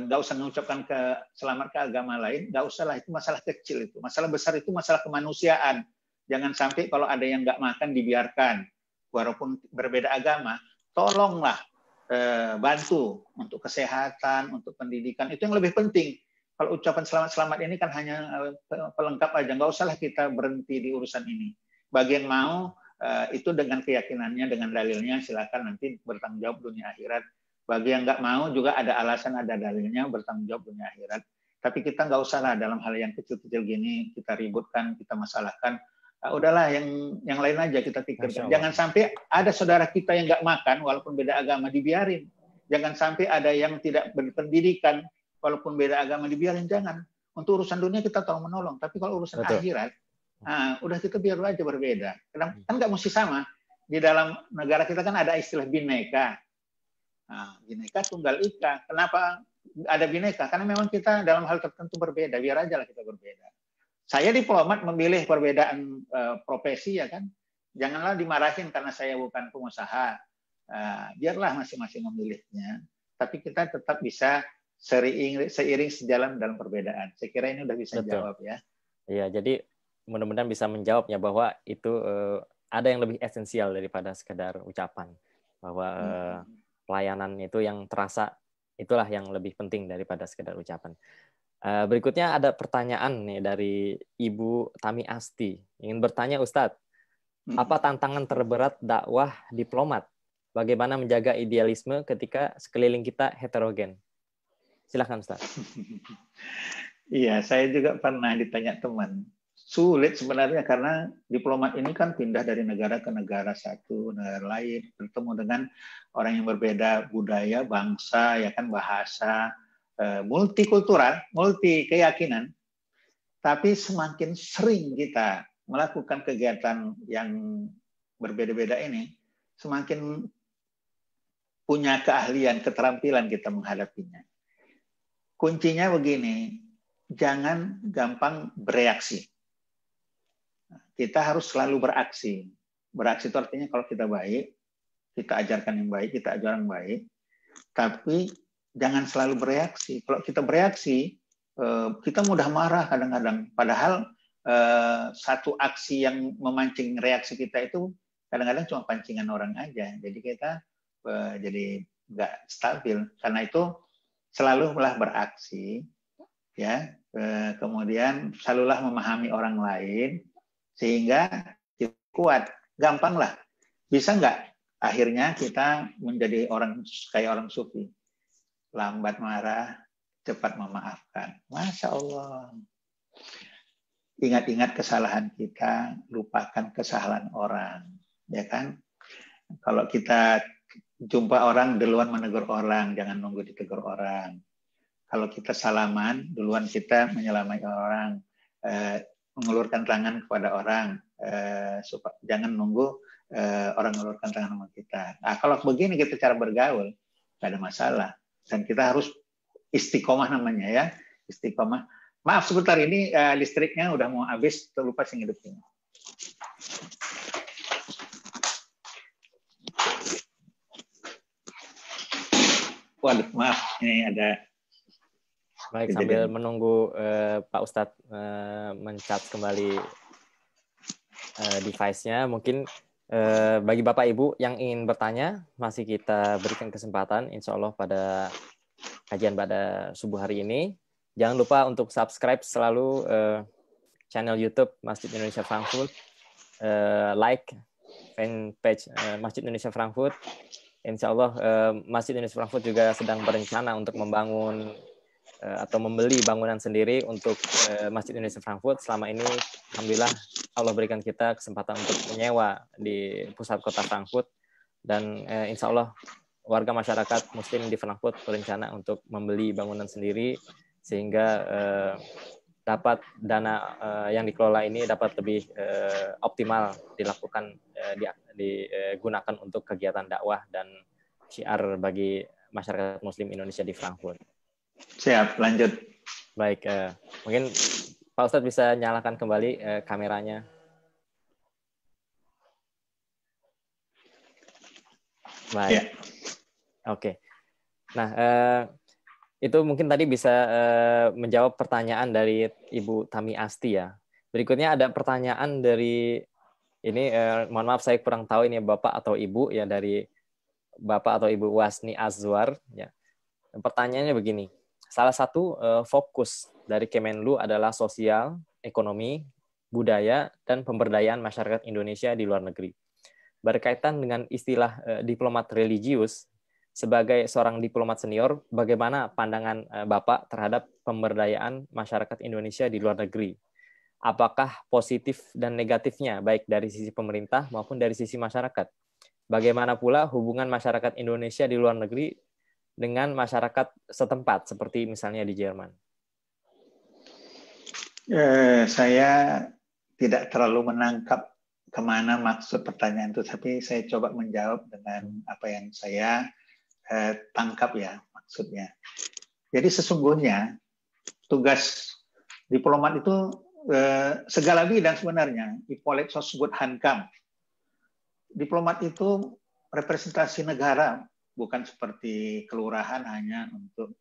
nggak usah mengucapkan selamat ke agama lain, nggak usah lah, itu masalah kecil itu. Masalah besar itu masalah kemanusiaan. Jangan sampai kalau ada yang nggak makan dibiarkan, walaupun berbeda agama, tolonglah bantu untuk kesehatan, untuk pendidikan, itu yang lebih penting. Kalau ucapan selamat-selamat ini kan hanya pelengkap aja, nggak usahlah kita berhenti di urusan ini. Bagi yang mau itu dengan keyakinannya, dengan dalilnya, silakan nanti bertanggung jawab dunia akhirat. Bagi yang nggak mau juga ada alasan, ada dalilnya, bertanggung jawab dunia akhirat. Tapi kita nggak usahlah dalam hal yang kecil-kecil gini kita ributkan, kita masalahkan. Udahlah yang lain aja kita pikirkan. Jangan sampai ada saudara kita yang nggak makan walaupun beda agama dibiarin. Jangan sampai ada yang tidak berpendidikan walaupun beda agama dibiarin. Jangan. Untuk urusan dunia kita tolong menolong. Tapi kalau urusan akhirat, udah kita biar aja berbeda. Kan nggak mesti sama. Di dalam negara kita kan ada istilah bineka. Bineka tunggal ika. Kenapa ada bineka? Karena memang kita dalam hal tertentu berbeda. Biar aja lah kita berbeda. Saya diplomat memilih perbedaan profesi ya kan. Janganlah dimarahin karena saya bukan pengusaha. Biarlah masing-masing memilihnya. Tapi kita tetap bisa seiring sejalan dalam perbedaan. Saya kira ini udah bisa jawab ya. Iya, jadi mudah-mudahan bisa menjawabnya bahwa itu ada yang lebih esensial daripada sekedar ucapan. Bahwa pelayanan itu yang terasa itulah yang lebih penting daripada sekedar ucapan. Berikutnya ada pertanyaan nih dari Ibu Tami Asti. Ingin bertanya Ustadz, apa tantangan terberat dakwah diplomat? Bagaimana menjaga idealisme ketika sekeliling kita heterogen? Silakan Ustadz. Iya, saya juga pernah ditanya teman. Sulit sebenarnya karena diplomat ini kan pindah dari negara ke negara satu, negara lain, bertemu dengan orang yang berbeda budaya, bangsa, ya kan bahasa, multikultural, multi keyakinan, tapi semakin sering kita melakukan kegiatan yang berbeda-beda ini, semakin punya keahlian, keterampilan kita menghadapinya. Kuncinya begini, jangan gampang bereaksi. Kita harus selalu beraksi. Beraksi itu artinya kalau kita baik, kita ajarkan yang baik, kita ajarkan yang baik, tapi jangan selalu bereaksi. Kalau kita bereaksi, kita mudah marah kadang-kadang. Padahal satu aksi yang memancing reaksi kita itu kadang-kadang cuma pancingan orang aja. Jadi kita jadi nggak stabil. Karena itu selalu beraksi, ya kemudian selalulah memahami orang lain sehingga kita kuat. Gampang lah. Bisa nggak akhirnya kita menjadi orang kayak orang sufi? Lambat marah, cepat memaafkan. Masya Allah. Ingat-ingat kesalahan kita, lupakan kesalahan orang. Ya kan? Kalau kita jumpa orang, duluan menegur orang, jangan nunggu ditegur orang. Kalau kita salaman, duluan kita menyelamatkan orang, mengulurkan tangan kepada orang, jangan nunggu orang mengulurkan tangan sama kita. Nah, kalau begini kita cara bergaul, nggak ada masalah. Dan kita harus istiqomah namanya ya, istiqomah. Maaf sebentar, ini listriknya udah mau habis, terlupa sih ngidupin. Waduh, maaf, ini ada. Baik, sambil menunggu Pak Ustadz men-charge kembali device-nya, mungkin bagi Bapak Ibu yang ingin bertanya, masih kita berikan kesempatan, insya Allah pada kajian pada subuh hari ini. Jangan lupa untuk subscribe selalu channel YouTube Masjid Indonesia Frankfurt, like fanpage Masjid Indonesia Frankfurt. Insya Allah Masjid Indonesia Frankfurt juga sedang berencana untuk membangun atau membeli bangunan sendiri untuk Masjid Indonesia Frankfurt. Selama ini, alhamdulillah, Allah berikan kita kesempatan untuk menyewa di pusat kota Frankfurt, dan insya Allah warga masyarakat Muslim di Frankfurt berencana untuk membeli bangunan sendiri sehingga dapat dana yang dikelola ini dapat lebih optimal dilakukan, digunakan untuk kegiatan dakwah dan syiar bagi masyarakat Muslim Indonesia di Frankfurt. Siap, lanjut. Baik, mungkin Pak Ustadz bisa nyalakan kembali kameranya. Baik, ya. Oke. Nah, itu mungkin tadi bisa menjawab pertanyaan dari Ibu Tami Asti ya. Berikutnya ada pertanyaan dari ini, mohon maaf saya kurang tahu ini Bapak atau Ibu ya, dari Bapak atau Ibu Wasni Azwar ya. Pertanyaannya begini. Salah satu fokus dari Kemenlu adalah sosial, ekonomi, budaya, dan pemberdayaan masyarakat Indonesia di luar negeri. Berkaitan dengan istilah diplomat religius, sebagai seorang diplomat senior, bagaimana pandangan Bapak terhadap pemberdayaan masyarakat Indonesia di luar negeri? Apakah positif dan negatifnya, baik dari sisi pemerintah maupun dari sisi masyarakat? Bagaimana pula hubungan masyarakat Indonesia di luar negeri dengan masyarakat setempat, seperti misalnya di Jerman? Saya tidak terlalu menangkap kemana maksud pertanyaan itu, tapi saya coba menjawab dengan apa yang saya tangkap ya maksudnya. Jadi sesungguhnya tugas diplomat itu segala bidang sebenarnya. Ippolet sosbud hankam. Diplomat itu representasi negara, bukan seperti kelurahan hanya untuk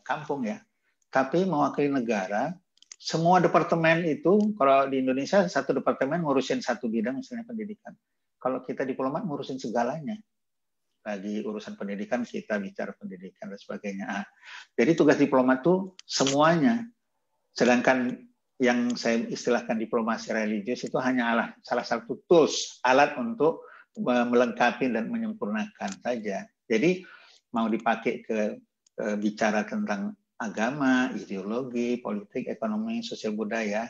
kampung ya, tapi mewakili negara. Semua departemen itu, kalau di Indonesia satu departemen ngurusin satu bidang, misalnya pendidikan. Kalau kita diplomat ngurusin segalanya. Lagi urusan pendidikan, kita bicara pendidikan dan sebagainya. Jadi tugas diplomat itu semuanya. Sedangkan yang saya istilahkan diplomasi religius itu hanya salah satu tools, alat untuk melengkapi dan menyempurnakan saja. Jadi mau dipakai ke bicara tentang agama, ideologi, politik, ekonomi, sosial budaya,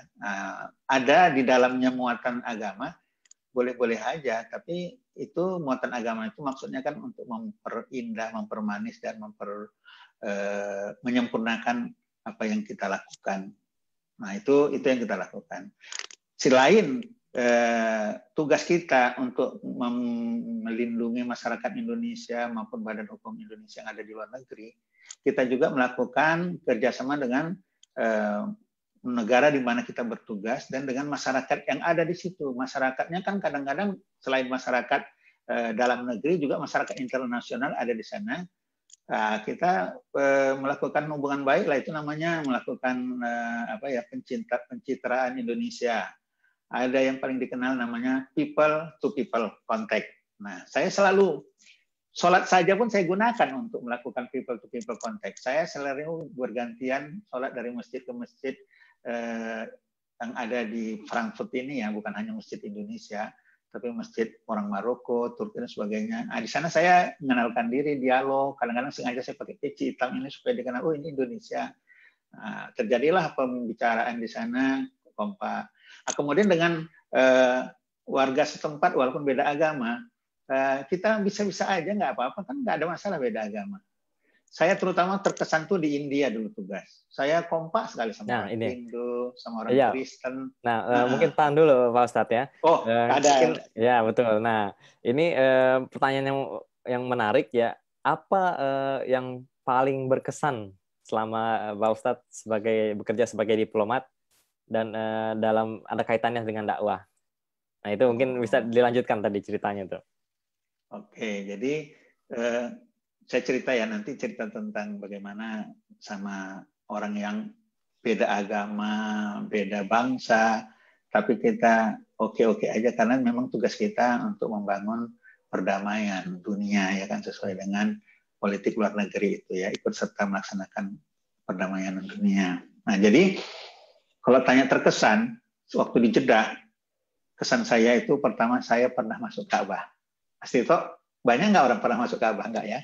ada di dalamnya muatan agama, boleh-boleh aja. Tapi itu muatan agama itu maksudnya kan untuk memperindah, mempermanis dan menyempurnakan apa yang kita lakukan. Nah itu yang kita lakukan. Selain tugas kita untuk melindungi masyarakat Indonesia maupun badan hukum Indonesia yang ada di luar negeri, kita juga melakukan kerjasama dengan negara di mana kita bertugas dan dengan masyarakat yang ada di situ. Masyarakatnya kan kadang-kadang selain masyarakat dalam negeri juga masyarakat internasional ada di sana. Kita melakukan hubungan baik lah, itu namanya melakukan pencitraan Indonesia. Ada yang paling dikenal namanya people to people contact. Nah, saya selalu Sholat saja pun saya gunakan untuk melakukan people to people contact. Saya selalu bergantian sholat dari masjid ke masjid yang ada di Frankfurt ini ya, bukan hanya masjid Indonesia, tapi masjid orang Maroko, Turki dan sebagainya. Nah, di sana saya mengenalkan diri, dialog. Kadang-kadang sengaja saya pakai peci hitam ini supaya dikenal, oh ini Indonesia. Nah, terjadilah pembicaraan di sana, kompak. Nah, kemudian dengan warga setempat walaupun beda agama, kita bisa-bisa aja, nggak apa-apa, kan nggak ada masalah beda agama. Saya terutama terkesan tuh di India dulu tugas. Saya kompak sekali sama orang Hindu, sama orang Kristen. Mungkin tahan dulu Pak Ustadz ya. Oh, ada. Ya betul. Nah, ini pertanyaan yang menarik ya. Apa yang paling berkesan selama Pak Ustadz bekerja sebagai diplomat dan dalam ada kaitannya dengan dakwah? Nah, itu mungkin bisa dilanjutkan tadi ceritanya tuh. Oke, jadi saya cerita ya, nanti cerita tentang bagaimana sama orang yang beda agama, beda bangsa, tapi kita oke-oke aja karena memang tugas kita untuk membangun perdamaian dunia ya kan, sesuai dengan politik luar negeri itu ya, ikut serta melaksanakan perdamaian dunia. Nah, jadi kalau tanya terkesan waktu di Jeddah, kesan saya itu pertama saya pernah masuk Ka'bah. Astito, banyak nggak orang pernah masuk Ka'bah nggak ya?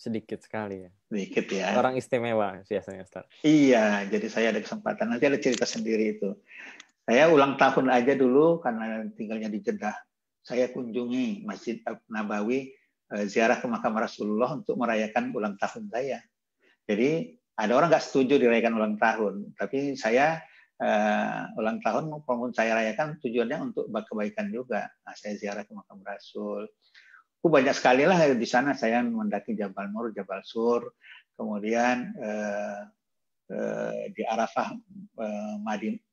Sedikit sekali ya. Sedikit ya. Orang istimewa biasanya, Ustaz. Iya, jadi saya ada kesempatan. Nanti ada cerita sendiri itu. Saya ulang tahun aja dulu karena tinggalnya di Jeddah. Saya kunjungi Masjid Nabawi, ziarah ke makam Rasulullah untuk merayakan ulang tahun saya. Jadi ada orang nggak setuju dirayakan ulang tahun, tapi saya ulang tahun maupun saya rayakan tujuannya untuk kebaikan juga. Nah, saya ziarah ke makam Rasul. Banyak sekali lah di sana saya mendaki Jabal Nur, Jabal Sur, kemudian di Arafah,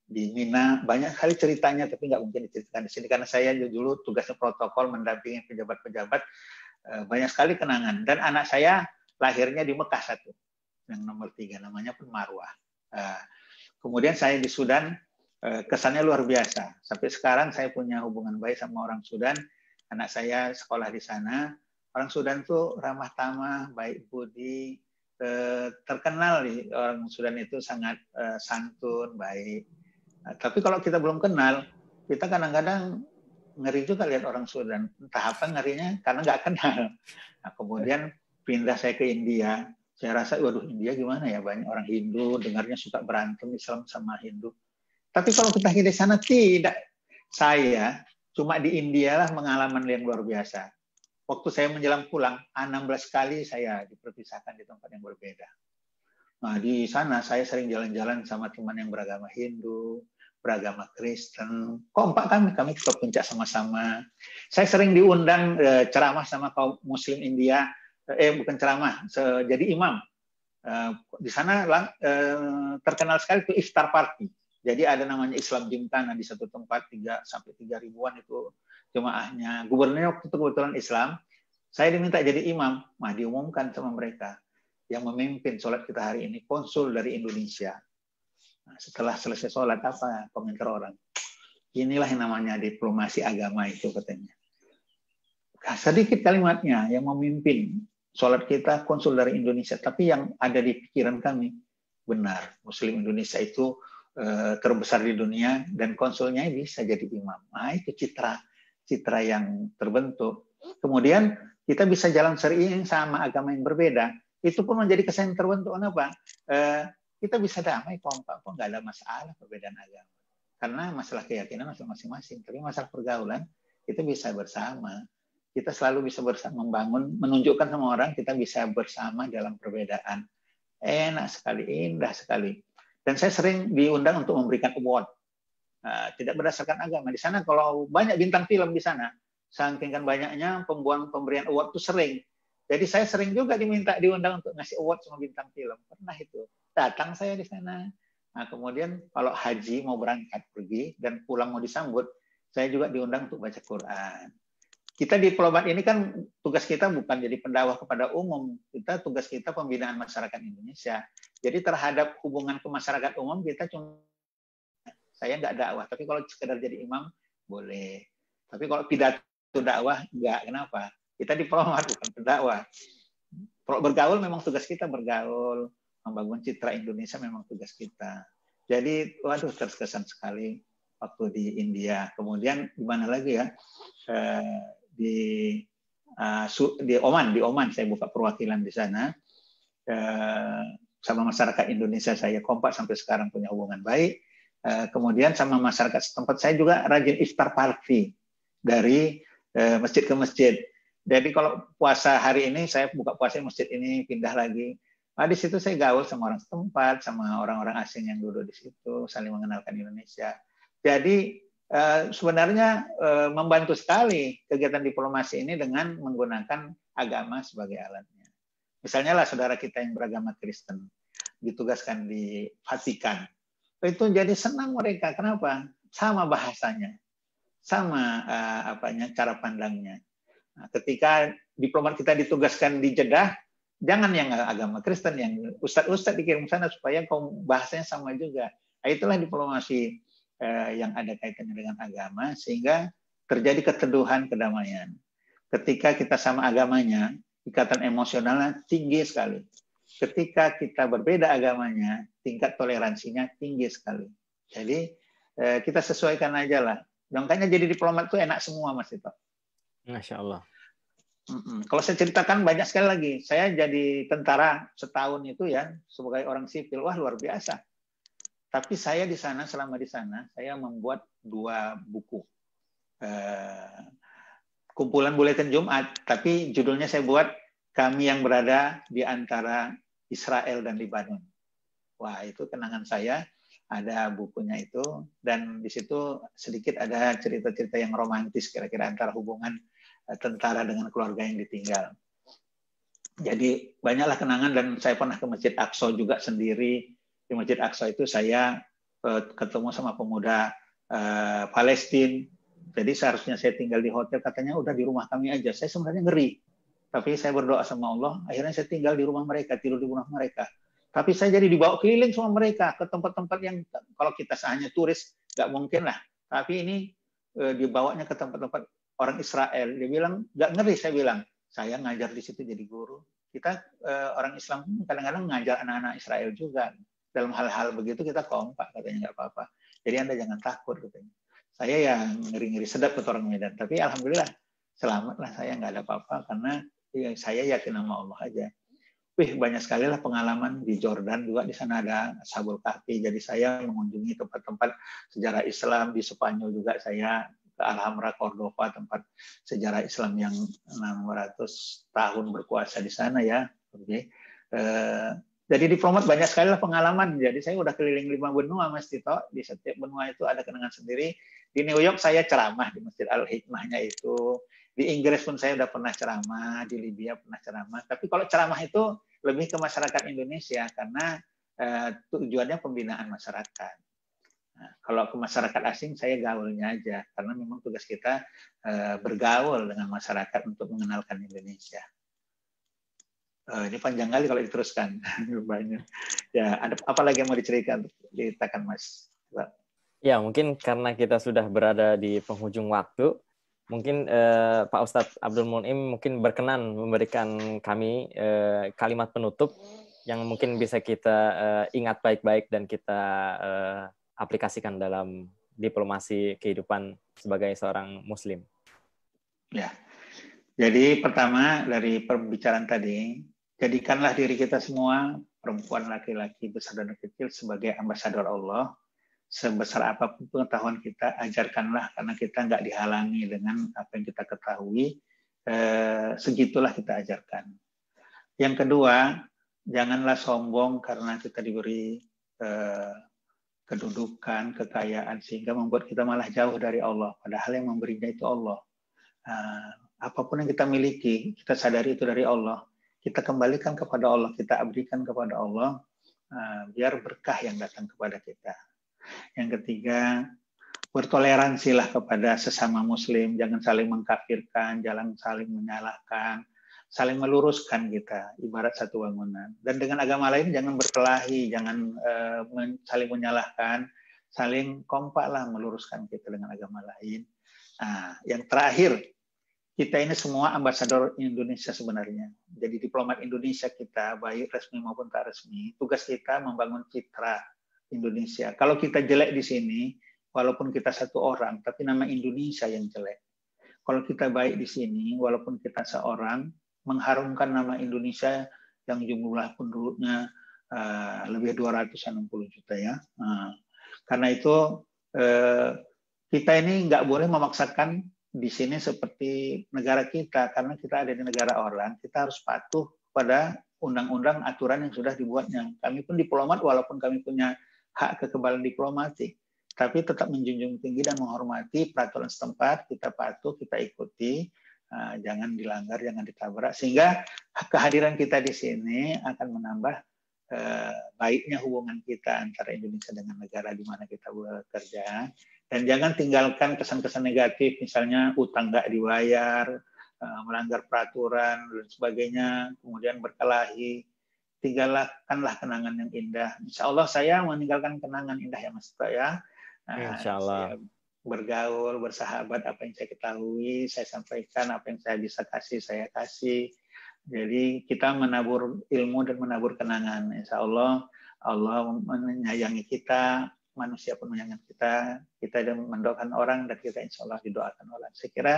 di Mina, banyak kali ceritanya, tapi nggak mungkin diceritakan di sini karena saya dulu tugasnya protokol mendampingi pejabat-pejabat, banyak sekali kenangan. Dan anak saya lahirnya di Mekah satu, yang nomor 3 namanya pun Marwah. Kemudian saya di Sudan, kesannya luar biasa. Sampai sekarang saya punya hubungan baik sama orang Sudan. Anak saya sekolah di sana. Orang Sudan tuh ramah tamah, baik budi, terkenal di orang Sudan itu sangat santun, baik. Tapi kalau kita belum kenal, kita kadang-kadang ngeri juga lihat orang Sudan. Entah apa ngerinya, karena nggak kenal. Nah, kemudian pindah saya ke India. Saya rasa, waduh India gimana ya, banyak orang Hindu, dengarnya suka berantem Islam sama Hindu. Tapi kalau kita di sana tidak. Saya cuma di India lah pengalaman yang luar biasa. Waktu saya menjelang pulang, 16 kali saya diperpisahkan di tempat yang berbeda. Nah, di sana saya sering jalan-jalan sama teman yang beragama Hindu, beragama Kristen. Kompak kami ke puncak sama-sama. Saya sering diundang ceramah sama kaum Muslim India, bukan ceramah, jadi imam. Di sana terkenal sekali itu iftar party. Jadi ada namanya Islam Gymkhana di satu tempat 3 sampai 3 ribuan itu jemaahnya. Gubernurnya waktu itu kebetulan Islam. Saya diminta jadi imam. Nah, diumumkan sama mereka yang memimpin sholat kita hari ini konsul dari Indonesia. Nah, setelah selesai sholat apa komentar orang? Inilah yang namanya diplomasi agama itu katanya. Sedikit kalimatnya yang memimpin sholat kita konsul dari Indonesia. Tapi yang ada di pikiran kami benar. Muslim Indonesia itu terbesar di dunia dan konsulnya bisa jadi imam. Nah, itu citra yang terbentuk. Kemudian kita bisa jalan seiring sama agama yang berbeda. Itu pun menjadi kesan yang terbentuk. Kenapa? Kita bisa damai kompak, kok nggak ada masalah perbedaan agama. Karena masalah keyakinan masalah masing-masing. Tapi masalah pergaulan kita bisa bersama. Kita selalu bisa bersama membangun, menunjukkan sama orang kita bisa bersama dalam perbedaan. Enak sekali, indah sekali. Dan saya sering diundang untuk memberikan award. Tidak berdasarkan agama. Di sana kalau banyak bintang film di sana, saking kan banyaknya pemberian award itu sering. Jadi saya sering juga diundang untuk ngasih award sama bintang film. Pernah itu. Datang saya di sana. Nah, kemudian kalau haji mau berangkat pergi dan pulang mau disambut, saya juga diundang untuk baca Quran. Kita diplomat ini kan tugas kita bukan jadi pendakwah kepada umum. Tugas kita pembinaan masyarakat Indonesia. Jadi terhadap hubungan ke masyarakat umum kita cuma saya nggak dakwah. Tapi kalau sekedar jadi imam boleh. Tapi kalau pidato dakwah nggak. Kenapa? Kita diplomat bukan pendakwah. Bergaul memang tugas kita, bergaul, membangun citra Indonesia memang tugas kita. Jadi, waduh, terkesan sekali waktu di India. Kemudian di mana lagi ya? Di Oman saya buka perwakilan di sana. Sama masyarakat Indonesia saya kompak sampai sekarang punya hubungan baik. Kemudian sama masyarakat setempat saya juga rajin iftar party dari masjid ke masjid. Jadi kalau puasa hari ini saya buka puasa di masjid ini, pindah lagi. Nah, di situ saya gaul sama orang setempat, sama orang-orang asing yang duduk di situ, saling mengenalkan Indonesia. Jadi sebenarnya membantu sekali kegiatan diplomasi ini dengan menggunakan agama sebagai alatnya. Misalnya lah saudara kita yang beragama Kristen ditugaskan di Vatikan. Itu jadi senang mereka. Kenapa? Sama bahasanya, sama cara pandangnya. Nah, ketika diplomat kita ditugaskan di Jeddah, jangan yang agama Kristen, yang ustadz-ustadz dikirim sana supaya bahasanya sama juga. Nah, itulah diplomasi yang ada kaitannya dengan agama, sehingga terjadi keteduhan, kedamaian. Ketika kita sama agamanya, ikatan emosionalnya tinggi sekali. Ketika kita berbeda agamanya, tingkat toleransinya tinggi sekali. Jadi kita sesuaikan aja lah. Makanya jadi diplomat itu enak semua, Mas Tito. Masya Allah. Kalau saya ceritakan banyak sekali lagi. Saya jadi tentara setahun itu ya sebagai orang sipil, wah luar biasa. Tapi saya di sana, selama di sana, saya membuat 2 buku. Kumpulan Buletin Jumat, tapi judulnya saya buat Kami yang Berada di Antara Israel dan Lebanon. Wah, itu kenangan saya. Ada bukunya itu, dan di situ sedikit ada cerita-cerita yang romantis kira-kira antara hubungan tentara dengan keluarga yang ditinggal. Jadi banyaklah kenangan, dan saya pernah ke Masjid Aqsa juga sendiri. Di Masjid Aqsa itu saya ketemu sama pemuda Palestina. Jadi seharusnya saya tinggal di hotel, katanya udah di rumah kami aja. Saya sebenarnya ngeri, tapi saya berdoa sama Allah. Akhirnya saya tinggal di rumah mereka, tidur di rumah mereka. Tapi saya jadi dibawa keliling sama mereka ke tempat-tempat yang kalau kita hanya turis nggak mungkin lah. Tapi ini dibawanya ke tempat-tempat orang Israel. Dia bilang nggak ngeri. Saya bilang saya ngajar di situ jadi guru. Kita orang Islam kadang-kadang ngajar anak-anak Israel juga. Dalam hal-hal begitu kita kompak, katanya nggak apa-apa. Jadi Anda jangan takut, katanya. Saya yang ngeri-ngeri sedap ke orang Medan. Tapi alhamdulillah selamatlah, saya nggak ada apa-apa karena saya yakin sama Allah aja. Banyak sekali lah pengalaman di Jordan juga, di sana ada Ashabul Kahfi. Jadi saya mengunjungi tempat-tempat sejarah Islam. Di Spanyol juga saya ke Alhambra, Cordova, tempat sejarah Islam yang 600 tahun berkuasa di sana ya. Jadi diplomat banyak sekali lah pengalaman. Jadi saya udah keliling 5 benua, Mas Tito. Di setiap benua itu ada kenangan sendiri. Di New York saya ceramah di Masjid Al-Hikmahnya itu. Di Inggris pun saya udah pernah ceramah, di Libya pernah ceramah. Tapi kalau ceramah itu lebih ke masyarakat Indonesia karena tujuannya pembinaan masyarakat. Nah, kalau ke masyarakat asing saya gaulnya aja karena memang tugas kita bergaul dengan masyarakat untuk mengenalkan Indonesia. Ini panjang kali kalau diteruskan. Banyak. Ya, ada apa lagi yang mau diceritakan, Mas? Ya, mungkin karena kita sudah berada di penghujung waktu, mungkin Pak Ustadz Abdul Mun'im mungkin berkenan memberikan kami kalimat penutup yang mungkin bisa kita ingat baik-baik dan kita aplikasikan dalam diplomasi kehidupan sebagai seorang Muslim. Ya, jadi pertama dari pembicaraan tadi, jadikanlah diri kita semua, perempuan, laki-laki, besar dan kecil, sebagai ambasador Allah. Sebesar apapun pengetahuan kita, ajarkanlah, karena kita nggak dihalangi dengan apa yang kita ketahui, segitulah kita ajarkan. Yang kedua, janganlah sombong karena kita diberi kedudukan, kekayaan, sehingga membuat kita malah jauh dari Allah, padahal yang memberinya itu Allah. Apapun yang kita miliki, kita sadari itu dari Allah, kita kembalikan kepada Allah, kita abdikan kepada Allah, biar berkah yang datang kepada kita. Yang ketiga, bertoleransilah kepada sesama Muslim, jangan saling mengkafirkan, jangan saling menyalahkan, saling meluruskan kita, ibarat satu bangunan. Dan dengan agama lain jangan berkelahi, jangan saling menyalahkan, saling kompaklah meluruskan kita dengan agama lain. Nah, yang terakhir, kita ini semua ambasador Indonesia sebenarnya. Jadi diplomat Indonesia kita, baik resmi maupun tak resmi, tugas kita membangun citra Indonesia. Kalau kita jelek di sini, walaupun kita satu orang, tapi nama Indonesia yang jelek. Kalau kita baik di sini, walaupun kita seorang, mengharumkan nama Indonesia yang jumlah penduduknya lebih 260 juta ya. Karena itu kita ini nggak boleh memaksakan di sini seperti negara kita, karena kita ada di negara orang, kita harus patuh pada undang-undang aturan yang sudah dibuatnya. Kami pun diplomat, walaupun kami punya hak kekebalan diplomatik, tapi tetap menjunjung tinggi dan menghormati peraturan setempat, kita patuh, kita ikuti, jangan dilanggar, jangan ditabrak, sehingga kehadiran kita di sini akan menambah baiknya hubungan kita antara Indonesia dengan negara di mana kita bekerja. Dan jangan tinggalkan kesan-kesan negatif, misalnya utang nggak dibayar, melanggar peraturan dan sebagainya, kemudian berkelahi. Tinggalkanlah kenangan yang indah. Insya Allah saya meninggalkan kenangan indah ya Mas Tito ya. Insya Allah. Saya bergaul, bersahabat, apa yang saya ketahui, saya sampaikan, apa yang saya bisa kasih, saya kasih. Jadi kita menabur ilmu dan menabur kenangan. Insya Allah, Allah menyayangi kita, manusia pun menyayangi kita dan mendoakan orang, dan kita insya Allah didoakan orang. Saya kira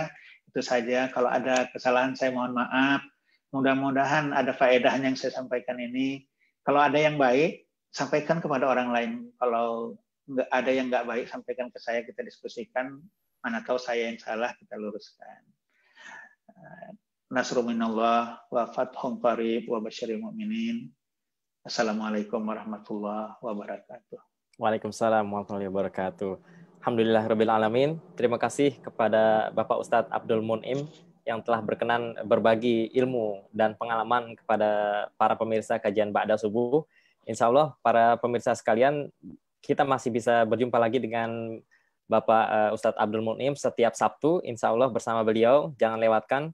itu saja. Kalau ada kesalahan saya mohon maaf. Mudah-mudahan ada faedahnya yang saya sampaikan ini. Kalau ada yang baik, sampaikan kepada orang lain. Kalau nggak ada yang nggak baik, sampaikan ke saya, kita diskusikan. Mana tahu saya yang salah, kita luruskan. Nasrul minallah wa fathun qarib wa basyiril mu'minin. Assalamualaikum warahmatullahi wabarakatuh. Waalaikumsalam warahmatullahi wabarakatuh. Alhamdulillah rabbil alamin. Terima kasih kepada Bapak Ustadz Abdul Mun'im yang telah berkenan berbagi ilmu dan pengalaman kepada para pemirsa kajian Ba'da Subuh. Insya Allah para pemirsa sekalian, kita masih bisa berjumpa lagi dengan Bapak Ustadz Abdul Mun'im setiap Sabtu. Insya Allah bersama beliau. Jangan lewatkan.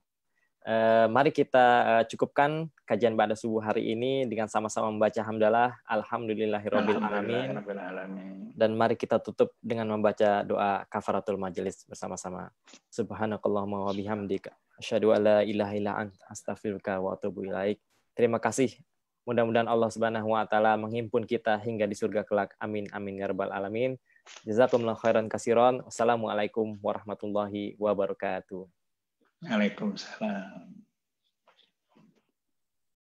Mari kita cukupkan kajian Ba'da Subuh hari ini dengan sama-sama membaca hamdalah alhamdulillahirabbil alamin. Dan mari kita tutup dengan membaca doa kafaratul majelis bersama-sama. Subhanakallahumma wa bihamdika asyhadu an la ilaha illa anta astaghfiruka wa atubu ilaik. Terima kasih. Mudah-mudahan Allah Subhanahu wa taala menghimpun kita hingga di surga kelak. Amin amin ya rabbal alamin. Jazakumullahu khairan katsiran. Wassalamualaikum warahmatullahi wabarakatuh. Waalaikumsalam.